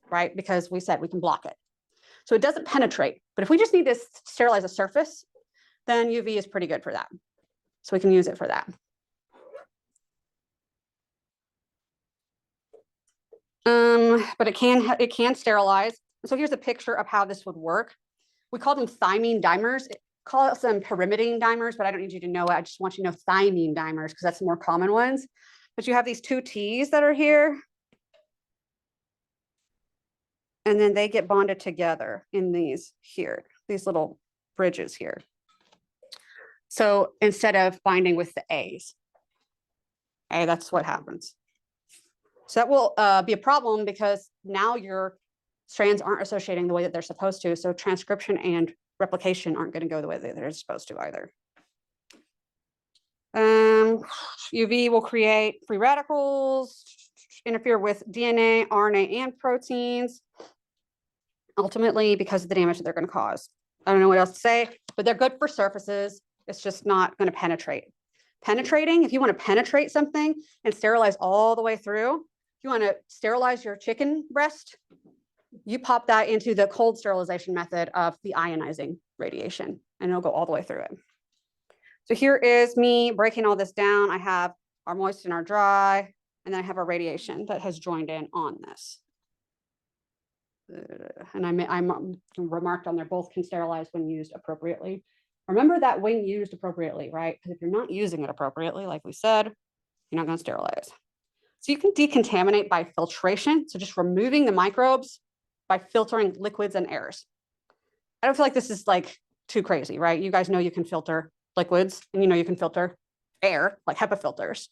right? Because we said we can block it. So it doesn't penetrate, but if we just need to sterilize a surface, then UV is pretty good for that. So we can use it for that. But it can sterilize. So here's a picture of how this would work. We call them thymine dimers. Call them pyrimidine dimers, but I don't need you to know it. I just want you to know thymine dimers because that's the more common ones. But you have these two T's that are here. And then they get bonded together in these little bridges here. So instead of binding with the A's, okay, that's what happens. So that will be a problem because now your strands aren't associating the way that they're supposed to. So transcription and replication aren't going to go the way that they're supposed to either. UV will create free radicals, interfere with DNA, RNA, and proteins, ultimately because of the damage that they're going to cause. I don't know what else to say, but they're good for surfaces. It's just not going to penetrate. Penetrating, if you want to penetrate something and sterilize all the way through, if you want to sterilize your chicken breast, you pop that into the cold sterilization method of the ionizing radiation, and it'll go all the way through it. So here is me breaking all this down. I have our moist and our dry, and then I have our radiation that has joined in on this. And I'm remarked on there, both can sterilize when used appropriately. Remember that when used appropriately, right? Because if you're not using it appropriately, like we said, you're not going to sterilize. So you can decontaminate by filtration. So just removing the microbes by filtering liquids and airs. I don't feel like this is like too crazy, right? You guys know you can filter liquids and you know you can filter air, like HEPA filters.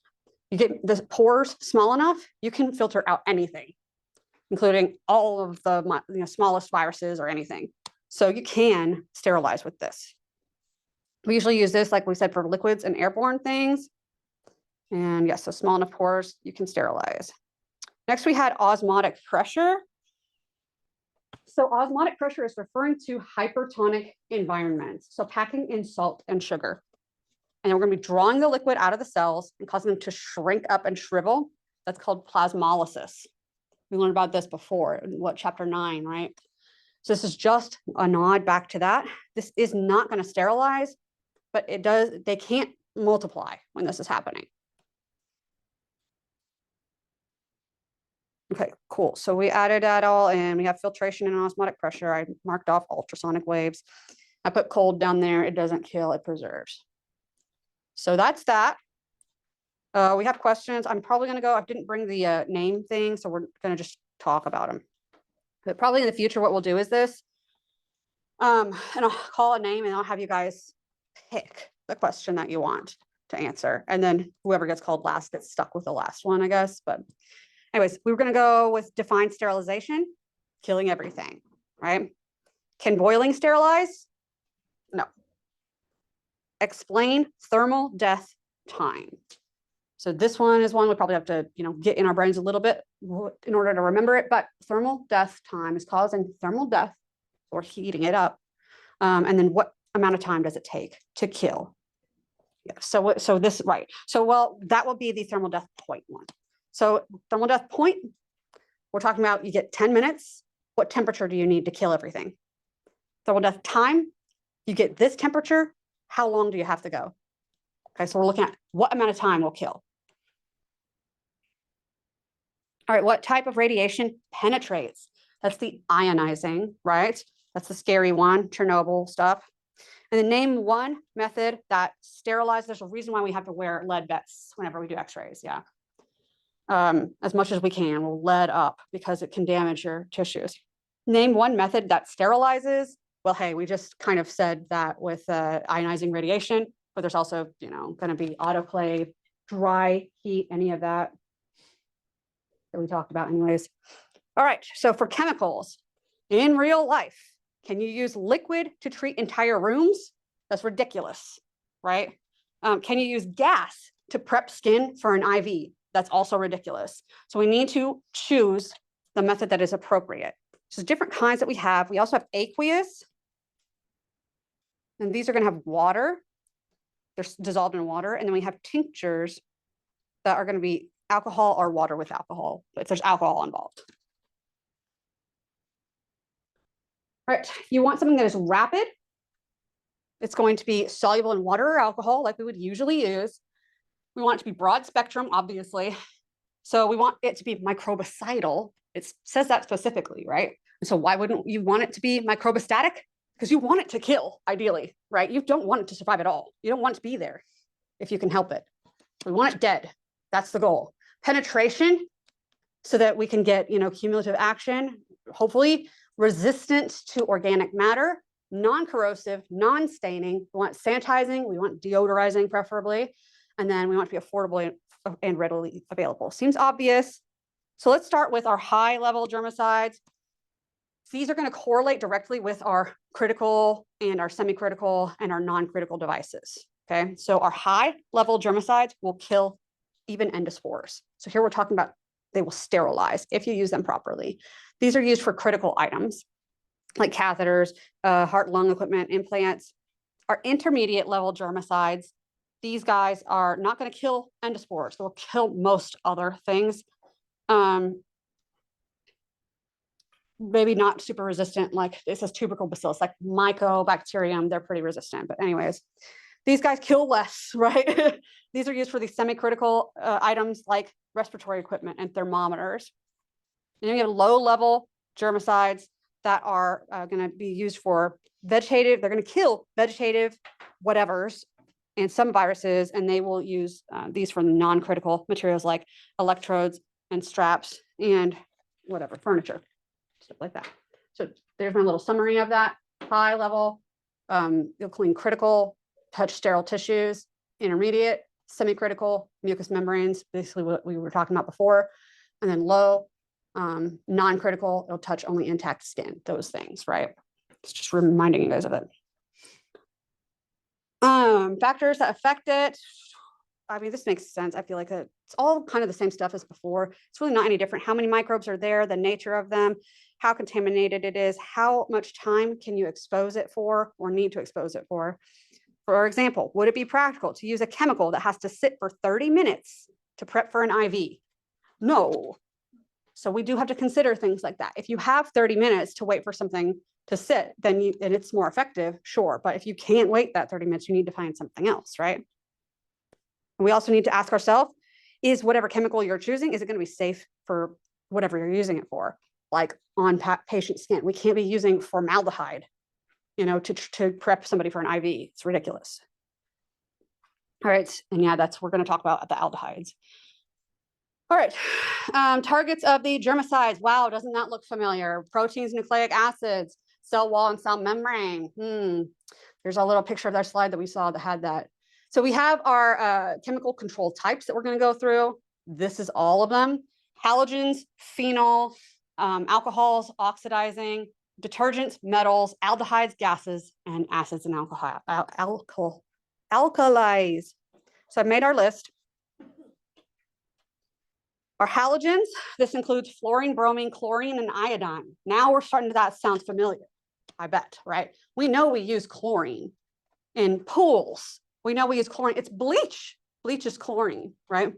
You get the pores small enough, you can filter out anything, including all of the smallest viruses or anything. So you can sterilize with this. We usually use this, like we said, for liquids and airborne things. And yes, so small enough pores, you can sterilize. Next, we had osmotic pressure. So osmotic pressure is referring to hypertonic environments. So packing in salt and sugar. And then we're gonna be drawing the liquid out of the cells and causing them to shrink up and shrivel. That's called plasmolysis. We learned about this before in chapter 9, right? So this is just a nod back to that. This is not gonna sterilize, but they can't multiply when this is happening. Okay, cool. So we added that all in. We have filtration and osmotic pressure. I marked off ultrasonic waves. I put cold down there. It doesn't kill, it preserves. So that's that. We have questions. I'm probably going to go. I didn't bring the name thing, so we're going to just talk about them. But probably in the future, what we'll do is this. And I'll call a name and I'll have you guys pick the question that you want to answer. And then whoever gets called last gets stuck with the last one, I guess. But anyways, we were going to go with define sterilization, killing everything, right? Can boiling sterilize? No. Explain thermal death time. So this one is one we probably have to, get in our brains a little bit in order to remember it. But thermal death time is causing thermal death or heating it up. And then what amount of time does it take to kill? Yeah. So this, right. So, well, that will be the thermal death point one. So thermal death point, we're talking about you get 10 minutes. What temperature do you need to kill everything? Thermal death time, you get this temperature. How long do you have to go? Okay, so we're looking at what amount of time will kill. All right, what type of radiation penetrates? That's the ionizing, right? That's the scary one, Chernobyl stuff. And then name one method that sterilizes. There's a reason why we have to wear lead vests whenever we do x-rays, yeah. As much as we can, we'll lead up because it can damage your tissues. Name one method that sterilizes. Well, hey, we just kind of said that with ionizing radiation, but there's also, going to be autoclave, dry heat, any of that we talked about anyways. All right, so for chemicals, in real life, can you use liquid to treat entire rooms? That's ridiculous, right? Can you use gas to prep skin for an IV? That's also ridiculous. So we need to choose the method that is appropriate. So different kinds that we have. We also have aqueous. And these are going to have water. They're dissolved in water. And then we have tinctures that are going to be alcohol or water with alcohol, but there's alcohol involved. All right, you want something that is rapid. It's going to be soluble in water or alcohol like we would usually use. We want it to be broad spectrum, obviously. So we want it to be microbicidal. It says that specifically, right? And so why wouldn't you want it to be microbistatic? Because you want it to kill, ideally, right? You don't want it to survive at all. You don't want it to be there if you can help it. We want it dead. That's the goal. Penetration, so that we can get, cumulative action, hopefully resistant to organic matter, non-corrosive, non-staining. We want sanitizing, we want deodorizing preferably, and then we want to be affordable and readily available. Seems obvious. So let's start with our high-level germicides. These are going to correlate directly with our critical and our semi-critical and our non-critical devices. Okay, so our high-level germicides will kill even endospores. So here we're talking about they will sterilize if you use them properly. These are used for critical items like catheters, heart-lung equipment, implants. Our intermediate level germicides, these guys are not going to kill endospores. They'll kill most other things. Maybe not super resistant, like it says tubercle bacillus, like mycobacterium, they're pretty resistant. But anyways, these guys kill less, right? These are used for these semi-critical items like respiratory equipment and thermometers. And then we have low-level germicides that are going to be used for vegetative. They're going to kill vegetative whatevers and some viruses, and they will use these for non-critical materials like electrodes and straps and whatever, furniture, stuff like that. So there's my little summary of that. High level You'll clean critical, touch sterile tissues, intermediate, semi-critical, mucous membranes, basically what we were talking about before, and then low, non-critical, it'll touch only intact skin, those things, right? It's just reminding you guys of it. Factors that affect it. I mean, this makes sense. I feel like it's all kind of the same stuff as before. It's really not any different. How many microbes are there, the nature of them, how contaminated it is, how much time can you expose it for or need to expose it for. For example, would it be practical to use a chemical that has to sit for 30 minutes to prep for an IV? No. So we do have to consider things like that. If you have 30 minutes to wait for something to sit, then and it's more effective, sure. But if you can't wait that 30 minutes, you need to find something else, right? And we also need to ask ourselves, is whatever chemical you're choosing, is it going to be safe for whatever you're using it for? Like on patient skin, we can't be using formaldehyde, you know, to prep somebody for an IV. It's ridiculous. All right, and yeah, we're going to talk about the aldehydes. All right, targets of the germicides. Wow, doesn't that look familiar? Proteins, nucleic acids, cell wall and cell membrane. There's a little picture of that slide that we saw that had that. So we have our chemical control types that we're going to go through. This is all of them. Halogens, phenol, alcohols, oxidizing, detergents, metals, aldehydes, gases, and acids and alkalis. So I've made our list. Our halogens, this includes fluorine, bromine, chlorine, and iodine. Now we're starting to, that sounds familiar, I bet, right? We know we use chlorine in pools. We know we use chlorine. It's bleach. Bleach is chlorine, right?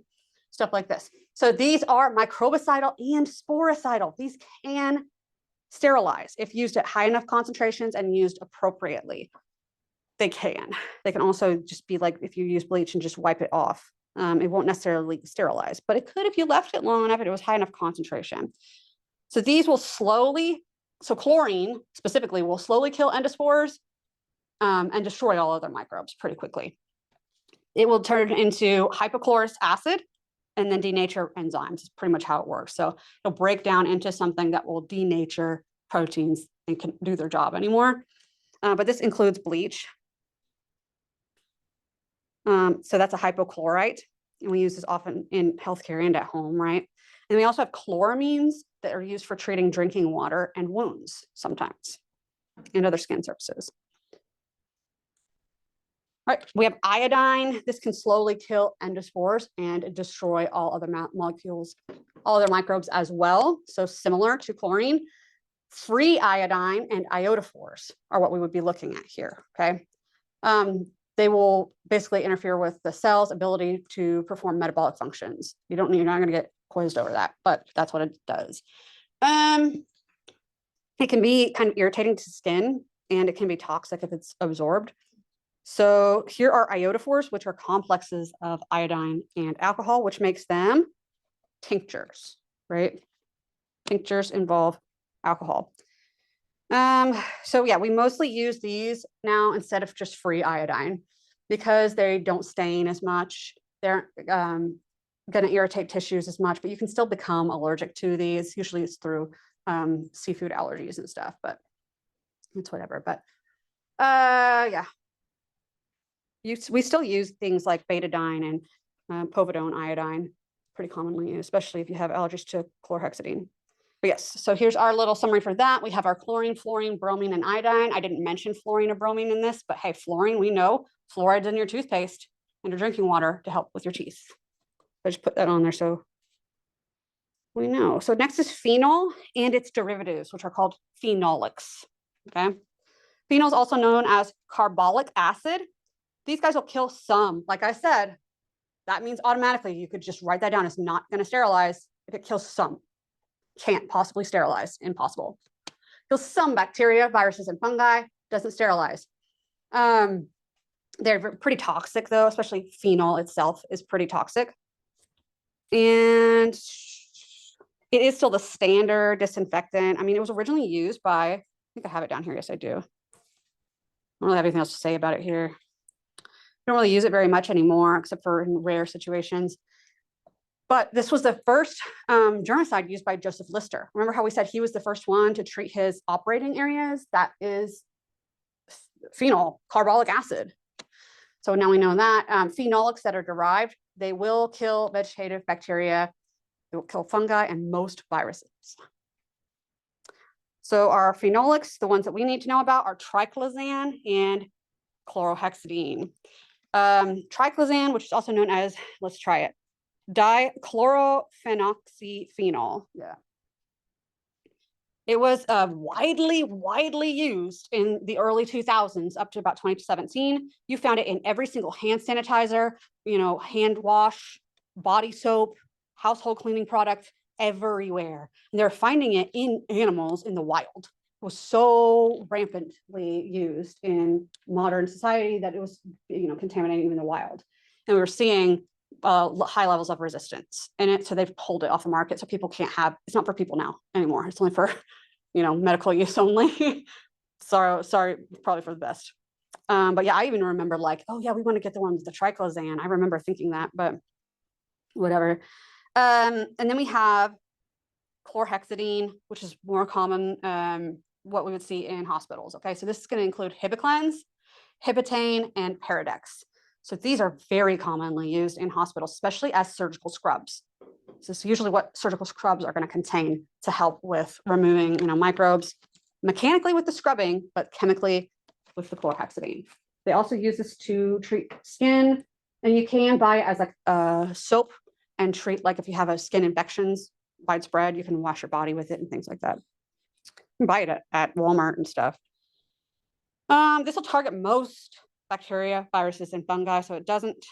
Stuff like this. So these are microbicidal and sporicidal. These can sterilize if used at high enough concentrations and used appropriately. They can. They can also just be like if you use bleach and just wipe it off. It won't necessarily sterilize, but it could if you left it long enough and it was high enough concentration. So these will slowly, so chlorine specifically will slowly kill endospores and destroy all other microbes pretty quickly. It will turn into hypochlorous acid and then denature enzymes. Is pretty much how it works. So it'll break down into something that will denature proteins and can do their job anymore. But this includes bleach. So that's a hypochlorite, and we use this often in healthcare and at home, right? And we also have chloramines that are used for treating drinking water and wounds sometimes, and other skin surfaces. All right, we have iodine. This can slowly kill endospores and destroy all other molecules, all other microbes as well. So similar to chlorine, free iodine and iodophores are what we would be looking at here, okay? They will basically interfere with the cell's ability to perform metabolic functions. You're not going to get quizzed over that, but that's what it does. It can be kind of irritating to skin, and it can be toxic if it's absorbed. So here are iodophores, which are complexes of iodine and alcohol, which makes them tinctures, right? Tinctures involve alcohol. So yeah, we mostly use these now instead of just free iodine because they don't stain as much. They're going to irritate tissues as much, but you can still become allergic to these. Usually it's through seafood allergies and stuff, but it's whatever. But yeah, we still use things like betadine and povidone iodine pretty commonly, especially if you have allergies to chlorhexidine. But yes, so here's our little summary for that. We have our chlorine, fluorine, bromine, and iodine. I didn't mention fluorine or bromine in this, but hey, fluorine, we know fluoride's in your toothpaste and your drinking water to help with your teeth. I just put that on there so we know. So next is phenol and its derivatives, which are called phenolics, okay? Phenol is also known as carbolic acid. These guys will kill some. Like I said, that means automatically you could just write that down. It's not going to sterilize if it kills some. Can't possibly sterilize, impossible. Kills some bacteria, viruses, and fungi, doesn't sterilize. They're pretty toxic though, especially phenol itself is pretty toxic. And it is still the standard disinfectant. I mean, it was originally used by, I think I have it down here. Yes, I do. I don't really have anything else to say about it here. I don't really use it very much anymore, except for in rare situations. But this was the first germicide used by Joseph Lister. Remember how we said he was the first one to treat his operating areas? That is phenol, carbolic acid. So now we know that. Phenolics that are derived, they will kill vegetative bacteria, they will kill fungi and most viruses. So our phenolics, the ones that we need to know about are triclosan and chlorhexidine. Triclosan, which is also known as, let's try it, dichlorophenoxyphenol. Yeah. It was widely used in the early 2000s up to about 2017. You found it in every single hand sanitizer, hand wash, body soap, household cleaning product, everywhere. And they're finding it in animals in the wild. It was so rampantly used in modern society that it was, contaminating even the wild. And we were seeing high levels of resistance in it. So they've pulled it off the market. So people can't have, it's not for people now anymore. It's only for, medical use only. sorry, probably for the best. But yeah, I even remember like, oh yeah, we want to get the one with the triclosan. I remember thinking that, but whatever. And then we have chlorhexidine, which is more common, what we would see in hospitals. Okay, so this is going to include Hibiclens, Hibitane, and Paradex. So these are very commonly used in hospitals, especially as surgical scrubs. So this is usually what surgical scrubs are going to contain to help with removing, microbes, mechanically with the scrubbing, but chemically with the chlorhexidine. They also use this to treat skin, and you can buy it as like a soap and treat, like if you have a skin infections widespread, you can wash your body with it and things like that. You can buy it at Walmart and stuff. This will target most bacteria, viruses, and fungi, so it doesn't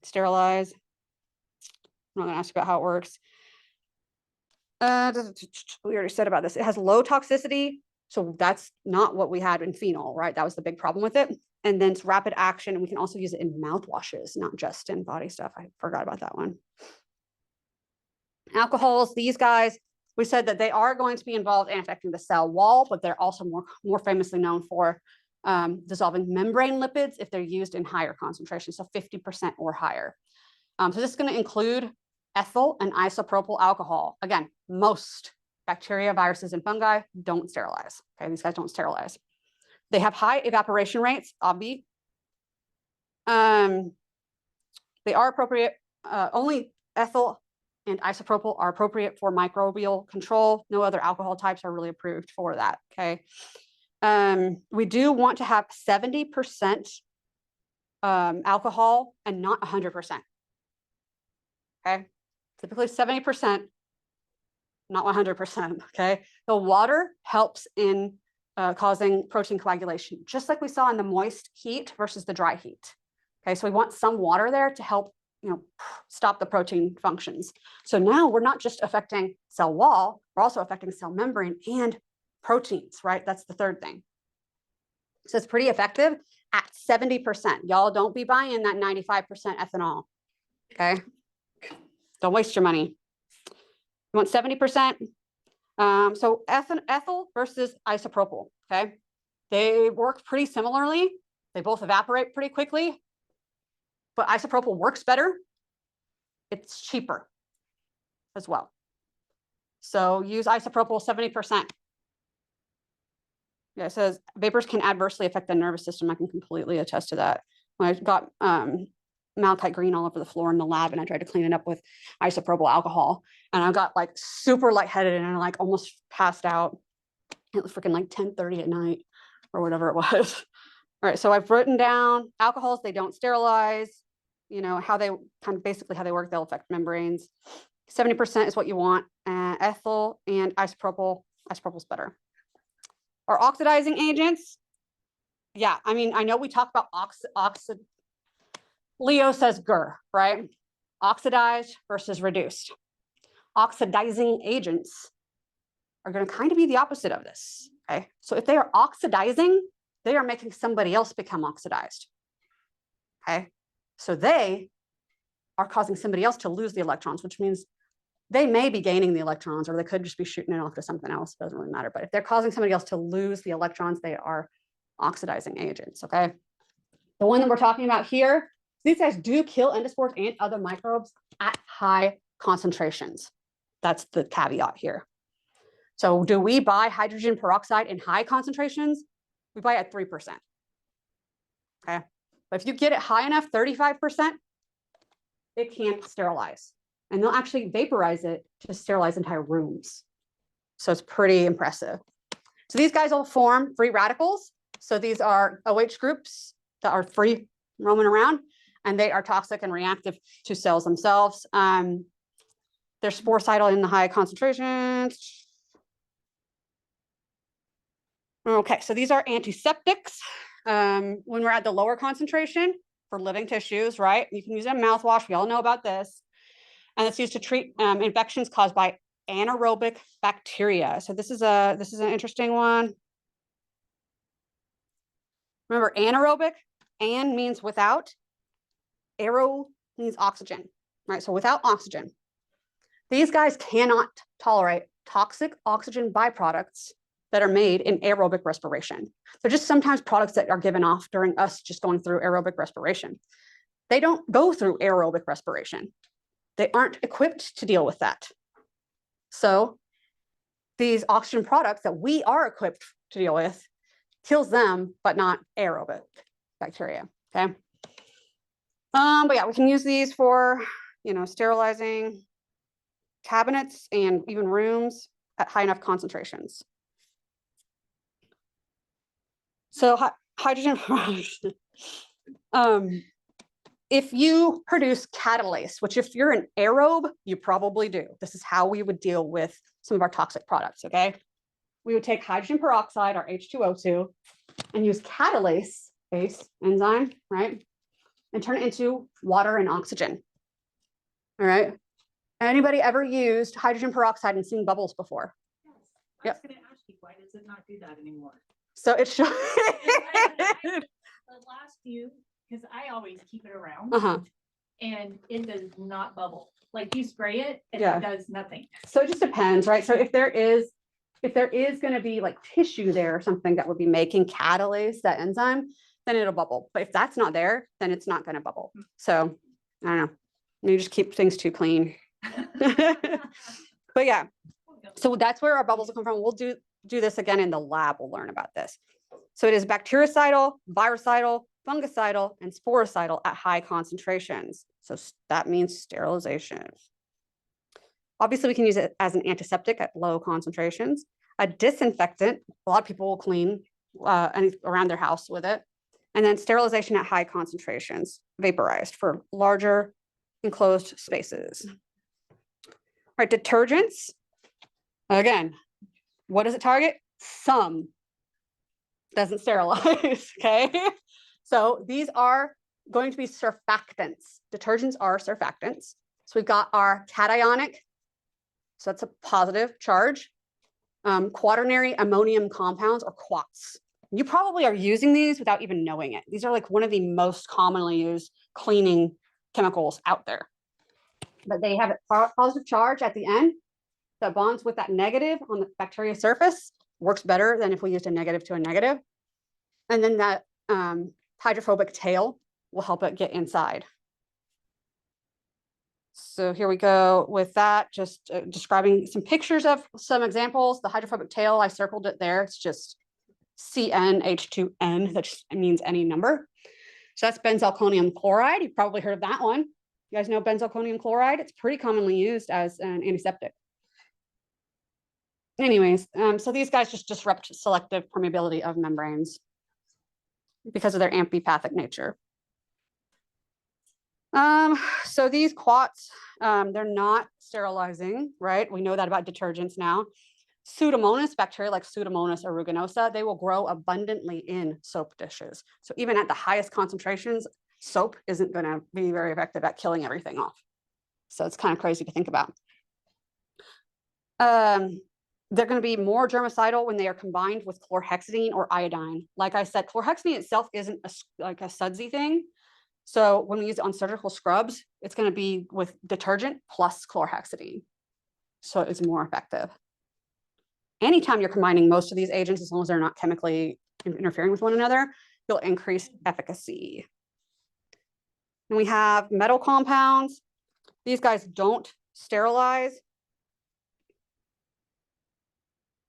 sterilize. I'm not going to ask you about how it works. We already said about this. It has low toxicity, so that's not what we had in phenol, right? That was the big problem with it. And then it's rapid action, and we can also use it in mouthwashes, not just in body stuff. I forgot about that one. Alcohols, these guys, we said that they are going to be involved in affecting the cell wall, but they're also more famously known for dissolving membrane lipids if they're used in higher concentrations, so 50% or higher. So this is going to include ethyl and isopropyl alcohol. Again, most bacteria, viruses, and fungi don't sterilize. Okay, these guys don't sterilize. They have high evaporation rates, obvi. They are appropriate, only ethyl and isopropyl are appropriate for microbial control. No other alcohol types are really approved for that, okay? We do want to have 70% alcohol and not 100%, okay? Typically 70%, not 100%, okay? The water helps in causing protein coagulation, just like we saw in the moist heat versus the dry heat. Okay, so we want some water there to help, stop the protein functions. So now we're not just affecting cell wall, we're also affecting cell membrane and proteins, right? That's the third thing. So it's pretty effective at 70%. Y'all don't be buying that 95% ethanol, okay? Don't waste your money. You want 70%. So ethyl versus isopropyl, okay? They work pretty similarly. They both evaporate pretty quickly, but isopropyl works better. It's cheaper as well. So use isopropyl 70%. Yeah, it says vapors can adversely affect the nervous system. I can completely attest to that. When I got malachite green all over the floor in the lab and I tried to clean it up with isopropyl alcohol, and I got like super lightheaded and I like almost passed out. It was freaking like 10:30 at night or whatever it was. All right, so I've written down alcohols, they don't sterilize, how they basically how they work, they'll affect membranes. 70% is what you want. Ethyl and isopropyl is better. Our oxidizing agents, yeah, I mean, I know we talk about Leo says GER, right? Oxidized versus reduced. Oxidizing agents are going to kind of be the opposite of this, okay? So if they are oxidizing, they are making somebody else become oxidized, okay? So they are causing somebody else to lose the electrons, which means they may be gaining the electrons, or they could just be shooting it off to something else. It doesn't really matter. But if they're causing somebody else to lose the electrons, they are oxidizing agents, okay? The one that we're talking about here, these guys do kill endospores and other microbes at high concentrations. That's the caveat here. So do we buy hydrogen peroxide in high concentrations? we buy at 3%. Okay. But if you get it high enough, 35%, it can't sterilize. And they'll actually vaporize it to sterilize entire rooms. So it's pretty impressive. So these guys will form free radicals. So these are OH groups that are free roaming around, and they are toxic and reactive to cells themselves. They're sporicidal in the high concentrations. Okay, so these are antiseptics. When we're at the lower concentration for living tissues, right? You can use a mouthwash. We all know about this. And it's used to treat infections caused by anaerobic bacteria. So this is an interesting one. Remember, anaerobic, an means without, aero means oxygen, right? So without oxygen, these guys cannot tolerate toxic oxygen byproducts that are made in aerobic respiration. They're just sometimes products that are given off during us just going through aerobic respiration. They don't go through aerobic respiration. They aren't equipped to deal with that. So these oxygen products that we are equipped to deal with kills them, but not aerobic bacteria, okay? But yeah, we can use these for, sterilizing cabinets and even rooms at high enough concentrations. So hydrogen, if you produce catalase, which if you're an aerobe, you probably do. This is how we would deal with some of our toxic products, okay? We would take hydrogen peroxide, or H2O2, and use catalase base enzyme, right? And turn it into water and oxygen, all right? Anybody ever used hydrogen peroxide and seen bubbles before? Yes. I was going to ask you, why does it not do that anymore? So it should. The last few, because I always keep it around, and it does not bubble. Like you spray it, and it does nothing. So it just depends, right? So if there is going to be like tissue there or something that would be making catalase, that enzyme, then it'll bubble. But if that's not there, then it's not going to bubble. So I don't know. You just keep things too clean. But yeah, so that's where our bubbles will come from. We'll do this again in the lab. We'll learn about this. So it is bactericidal, virucidal, fungicidal, and sporicidal at high concentrations. So that means sterilization. Obviously, we can use it as an antiseptic at low concentrations. A disinfectant, a lot of people will clean around their house with it. And then sterilization at high concentrations, vaporized for larger enclosed spaces. All right, detergents. Again, what does it target? Some. Doesn't sterilize, okay? So these are going to be surfactants. Detergents are surfactants. So we've got our cationic, so that's a positive charge, quaternary ammonium compounds, or quats. You probably are using these without even knowing it. These are like one of the most commonly used cleaning chemicals out there. But they have a positive charge at the end that bonds with that negative on the bacteria surface. Works better than if we used a negative to a negative. And then that hydrophobic tail will help it get inside. So here we go with that, just describing some pictures of some examples. The hydrophobic tail, I circled it there. It's just CnH2n, that just means any number. So that's benzalkonium chloride. You've probably heard of that one. You guys know benzalkonium chloride? It's pretty commonly used as an antiseptic. Anyways, so these guys just disrupt selective permeability of membranes because of their amphipathic nature. So these quats, they're not sterilizing, right? We know that about detergents now. Pseudomonas, bacteria like Pseudomonas aeruginosa, they will grow abundantly in soap dishes. So even at the highest concentrations, soap isn't going to be very effective at killing everything off. So it's kind of crazy to think about. They're going to be more germicidal when they are combined with chlorhexidine or iodine. Like I said, chlorhexidine itself isn't like a sudsy thing. So when we use it on surgical scrubs, it's going to be with detergent plus chlorhexidine. So it's more effective. Anytime you're combining most of these agents, as long as they're not chemically interfering with one another, you'll increase efficacy. And we have metal compounds. These guys don't sterilize.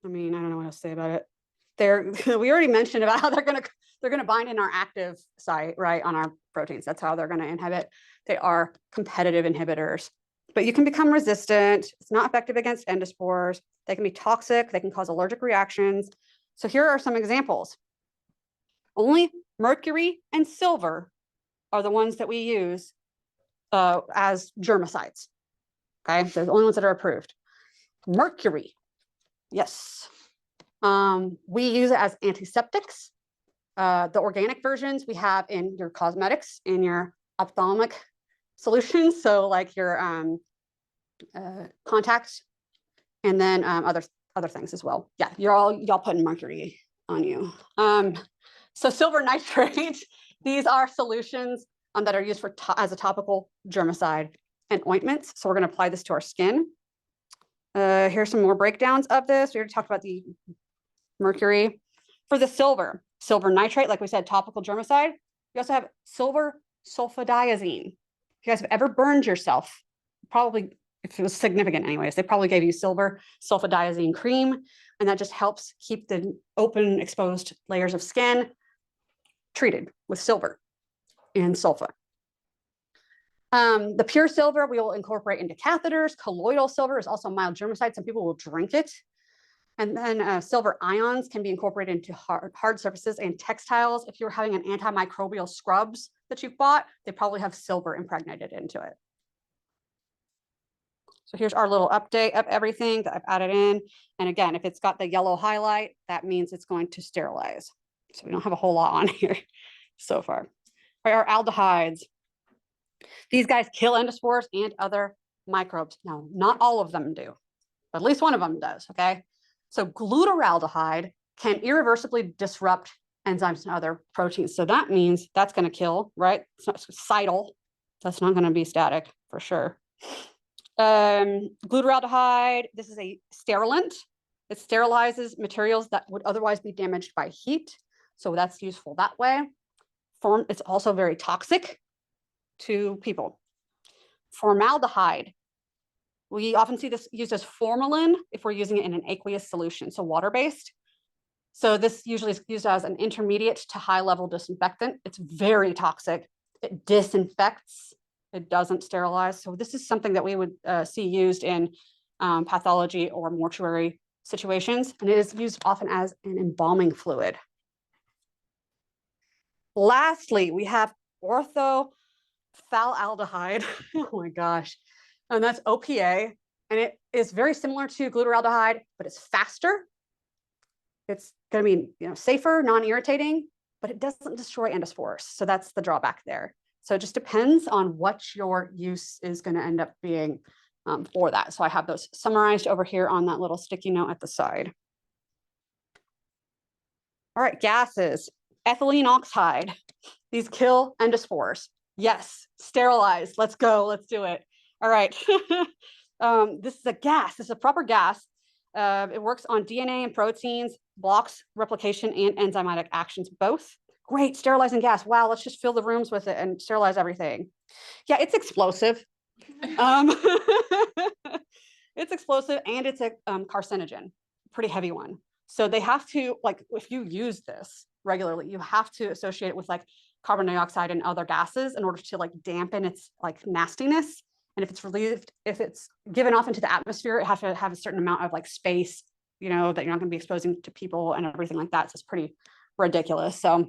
I mean, I don't know what else to say about it. we already mentioned about how they're gonna bind in our active site, right, on our proteins. That's how they're gonna inhibit. They are competitive inhibitors, but you can become resistant. It's not effective against endospores. They can be toxic. They can cause allergic reactions. So here are some examples. Only mercury and silver are the ones that we use as germicides. Okay, they're the only ones that are approved. Mercury, yes. We use it as antiseptics. The organic versions we have in your cosmetics, in your ophthalmic solutions, so like your contacts, and then other things as well. Yeah, y'all putting mercury on you. So silver nitrate, these are solutions that are used as a topical germicide and ointments. So we're going to apply this to our skin. Here's some more breakdowns of this. We already talked about the mercury. For the silver nitrate, like we said, topical germicide. You also have silver sulfadiazine. If you guys have ever burned yourself, probably, if it was significant anyways, they probably gave you silver sulfadiazine cream, and that just helps keep the open exposed layers of skin treated with silver and sulfa. The pure silver we will incorporate into catheters. Colloidal silver is also a mild germicide. Some people will drink it. And then silver ions can be incorporated into hard surfaces and textiles. If you're having an antimicrobial scrubs that you've bought, they probably have silver impregnated into it. So here's our little update of everything that I've added in. And again, if it's got the yellow highlight, that means it's going to sterilize. So we don't have a whole lot on here so far. All right, our aldehydes. These guys kill endospores and other microbes. Now, not all of them do, but at least one of them does, okay? So glutaraldehyde can irreversibly disrupt enzymes and other proteins. So that means that's going to kill, right? It's not cidal. That's not going to be static for sure. Glutaraldehyde, this is a sterilant. It sterilizes materials that would otherwise be damaged by heat. So that's useful that way. It's also very toxic to people. Formaldehyde. We often see this used as formalin if we're using it in an aqueous solution, so water-based. So this usually is used as an intermediate to high-level disinfectant. It's very toxic. It disinfects. It doesn't sterilize. So this is something that we would see used in pathology or mortuary situations, and it is used often as an embalming fluid. Lastly, we have orthophthalaldehyde. Oh my gosh. And that's OPA. And it is very similar to glutaraldehyde, but it's faster. It's going to be safer, non-irritating, but it doesn't destroy endospores. So that's the drawback there. So it just depends on what your use is going to end up being for that. So I have those summarized over here on that little sticky note at the side. All right, gases. Ethylene oxide. These kill endospores. Yes, sterilize. Let's go. Let's do it. All right. This is a gas. This is a proper gas. It works on DNA and proteins, blocks replication and enzymatic actions both. Great, sterilizing gas. Wow, let's just fill the rooms with it and sterilize everything. Yeah, it's explosive. It's explosive and it's a carcinogen, pretty heavy one. So they have to, like, if you use this regularly, you have to associate it with like carbon dioxide and other gases in order to like dampen its like nastiness. And if it's relieved, if it's given off into the atmosphere, it has to have a certain amount of like space, that you're not going to be exposing to people and everything like that. So it's pretty ridiculous. So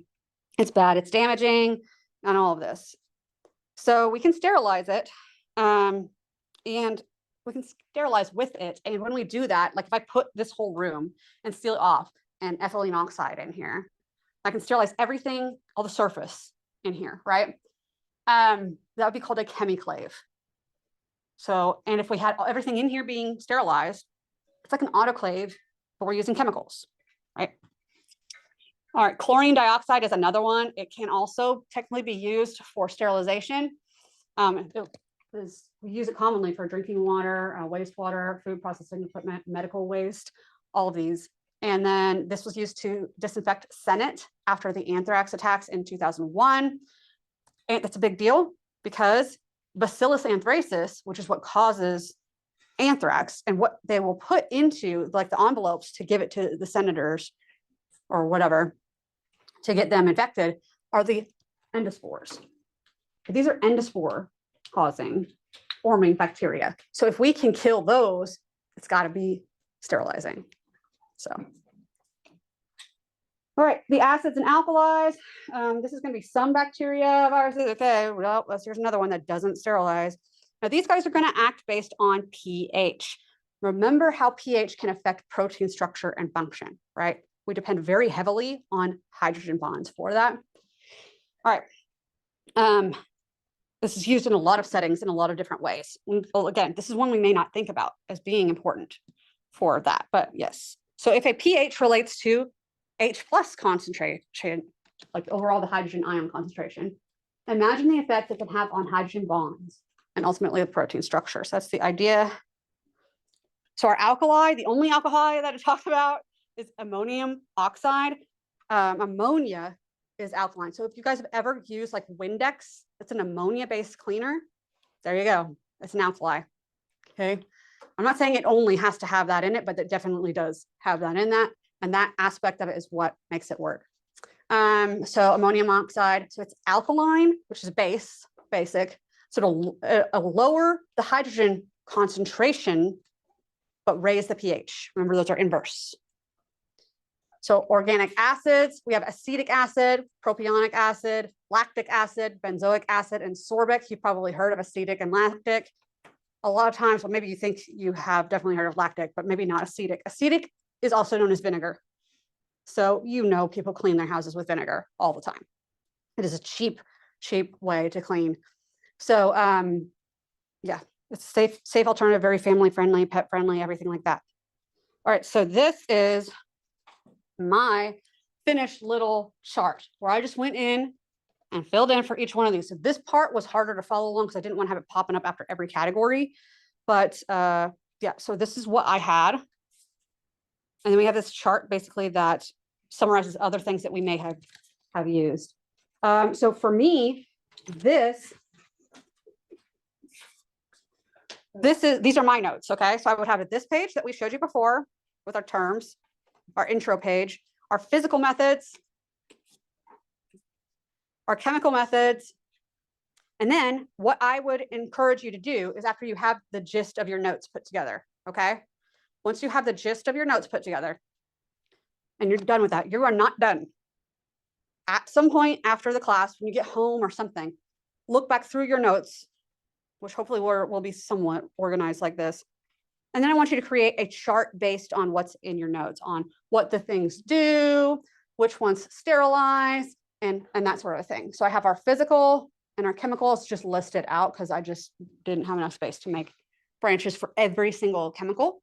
it's bad, it's damaging, and all of this. So we can sterilize it, and we can sterilize with it. And when we do that, like if I put this whole room and seal it off and ethylene oxide in here, I can sterilize everything, all the surface in here, right? That would be called a chemiclave. So, and if we had everything in here being sterilized, it's like an autoclave, but we're using chemicals, right? All right, chlorine dioxide is another one. It can also technically be used for sterilization. We use it commonly for drinking water, wastewater, food processing equipment, medical waste, all of these. And then this was used to disinfect Senate after the anthrax attacks in 2001. And that's a big deal because Bacillus anthracis, which is what causes anthrax, and what they will put into like the envelopes to give it to the senators or whatever to get them infected are the endospores. These are endospore causing forming bacteria. So if we can kill those, it's got to be sterilizing. So, all right, the acids and alkalis. This is going to be some bacteria, viruses. Okay, well, here's another one that doesn't sterilize. Now, these guys are going to act based on pH. Remember how pH can affect protein structure and function, right? We depend very heavily on hydrogen bonds for that. All right. This is used in a lot of settings in a lot of different ways. Well, again, this is one we may not think about as being important for that, but yes. So if a pH relates to H+ concentration, like overall the hydrogen ion concentration, imagine the effect it can have on hydrogen bonds and ultimately the protein structure. So that's the idea. So our alkali, the only alkali that it talks about is ammonium oxide. Ammonia is alkaline. So if you guys have ever used like Windex, it's an ammonia-based cleaner. There you go. It's an alkali. Okay. I'm not saying it only has to have that in it, but it definitely does have that in that. And that aspect of it is what makes it work. So ammonium oxide, so it's alkaline, which is basic. So it'll lower the hydrogen concentration, but raise the pH. Remember, those are inverse. So organic acids, we have acetic acid, propionic acid, lactic acid, benzoic acid, and sorbic. You've probably heard of acetic and lactic. A lot of times, well, maybe you think you have definitely heard of lactic, but maybe not acetic. Acetic is also known as vinegar. So you know people clean their houses with vinegar all the time. It is a cheap way to clean. So yeah, it's a safe alternative, very family friendly, pet friendly, everything like that. All right, so this is my finished little chart where I just went in and filled in for each one of these. So this part was harder to follow along because I didn't want to have it popping up after every category. But yeah, so this is what I had. And then we have this chart basically that summarizes other things that we may have used. So for me, these are my notes, okay? So I would have it this page that we showed you before with our terms, our intro page, our physical methods, our chemical methods. And then what I would encourage you to do is after you have the gist of your notes put together, okay? Once you have the gist of your notes put together and you're done with that, you are not done. At some point after the class, when you get home or something, look back through your notes, which hopefully will be somewhat organized like this. And then I want you to create a chart based on what's in your notes, on what the things do, which ones sterilize, and that sort of thing. So I have our physical and our chemicals just listed out because I just didn't have enough space to make branches for every single chemical.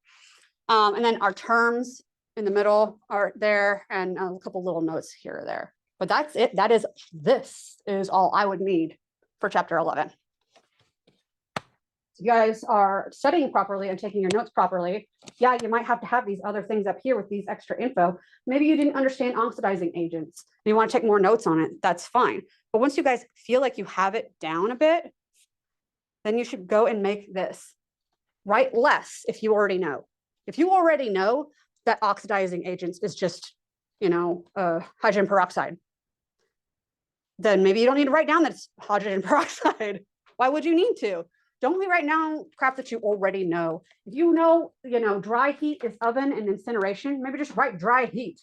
And then our terms in the middle are there and a couple little notes here or there. But that's it. This is all I would need for chapter 11. You guys are studying properly and taking your notes properly. Yeah, you might have to have these other things up here with these extra info. Maybe you didn't understand oxidizing agents. You want to take more notes on it. That's fine. But once you guys feel like you have it down a bit, then you should go and make this. Write less if you already know. If you already know that oxidizing agents is just, hydrogen peroxide, then maybe you don't need to write down that it's hydrogen peroxide. Why would you need to? Don't we write down crap that you already know? If you know, dry heat is oven and incineration, maybe just write dry heat.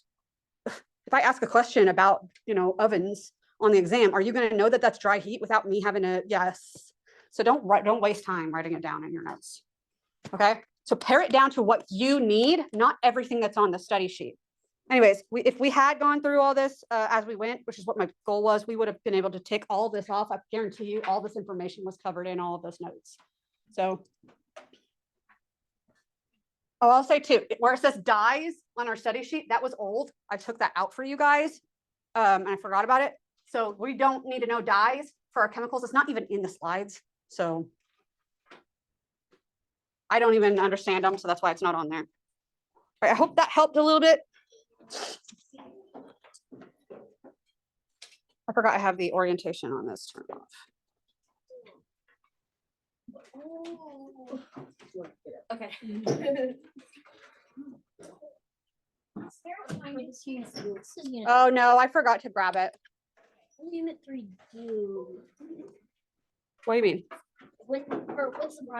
If I ask a question about, ovens on the exam, are you going to know that that's dry heat without me having to yes? So don't waste time writing it down in your notes. Okay. So pare it down to what you need, not everything that's on the study sheet. Anyways, if we had gone through all this as we went, which is what my goal was, we would have been able to tick all this off. I guarantee you all this information was covered in all of those notes. So, I'll say too, where it says dyes on our study sheet, that was old. I took that out for you guys and I forgot about it. So we don't need to know dyes for our chemicals. It's not even in the slides. So I don't even understand them. So that's why it's not on there. All right, I hope that helped a little bit. I forgot I have the orientation on this turned off. Okay. This unit three. This is unit. Oh, no, I forgot to grab it. What does unit three do? What do you mean? What's the project?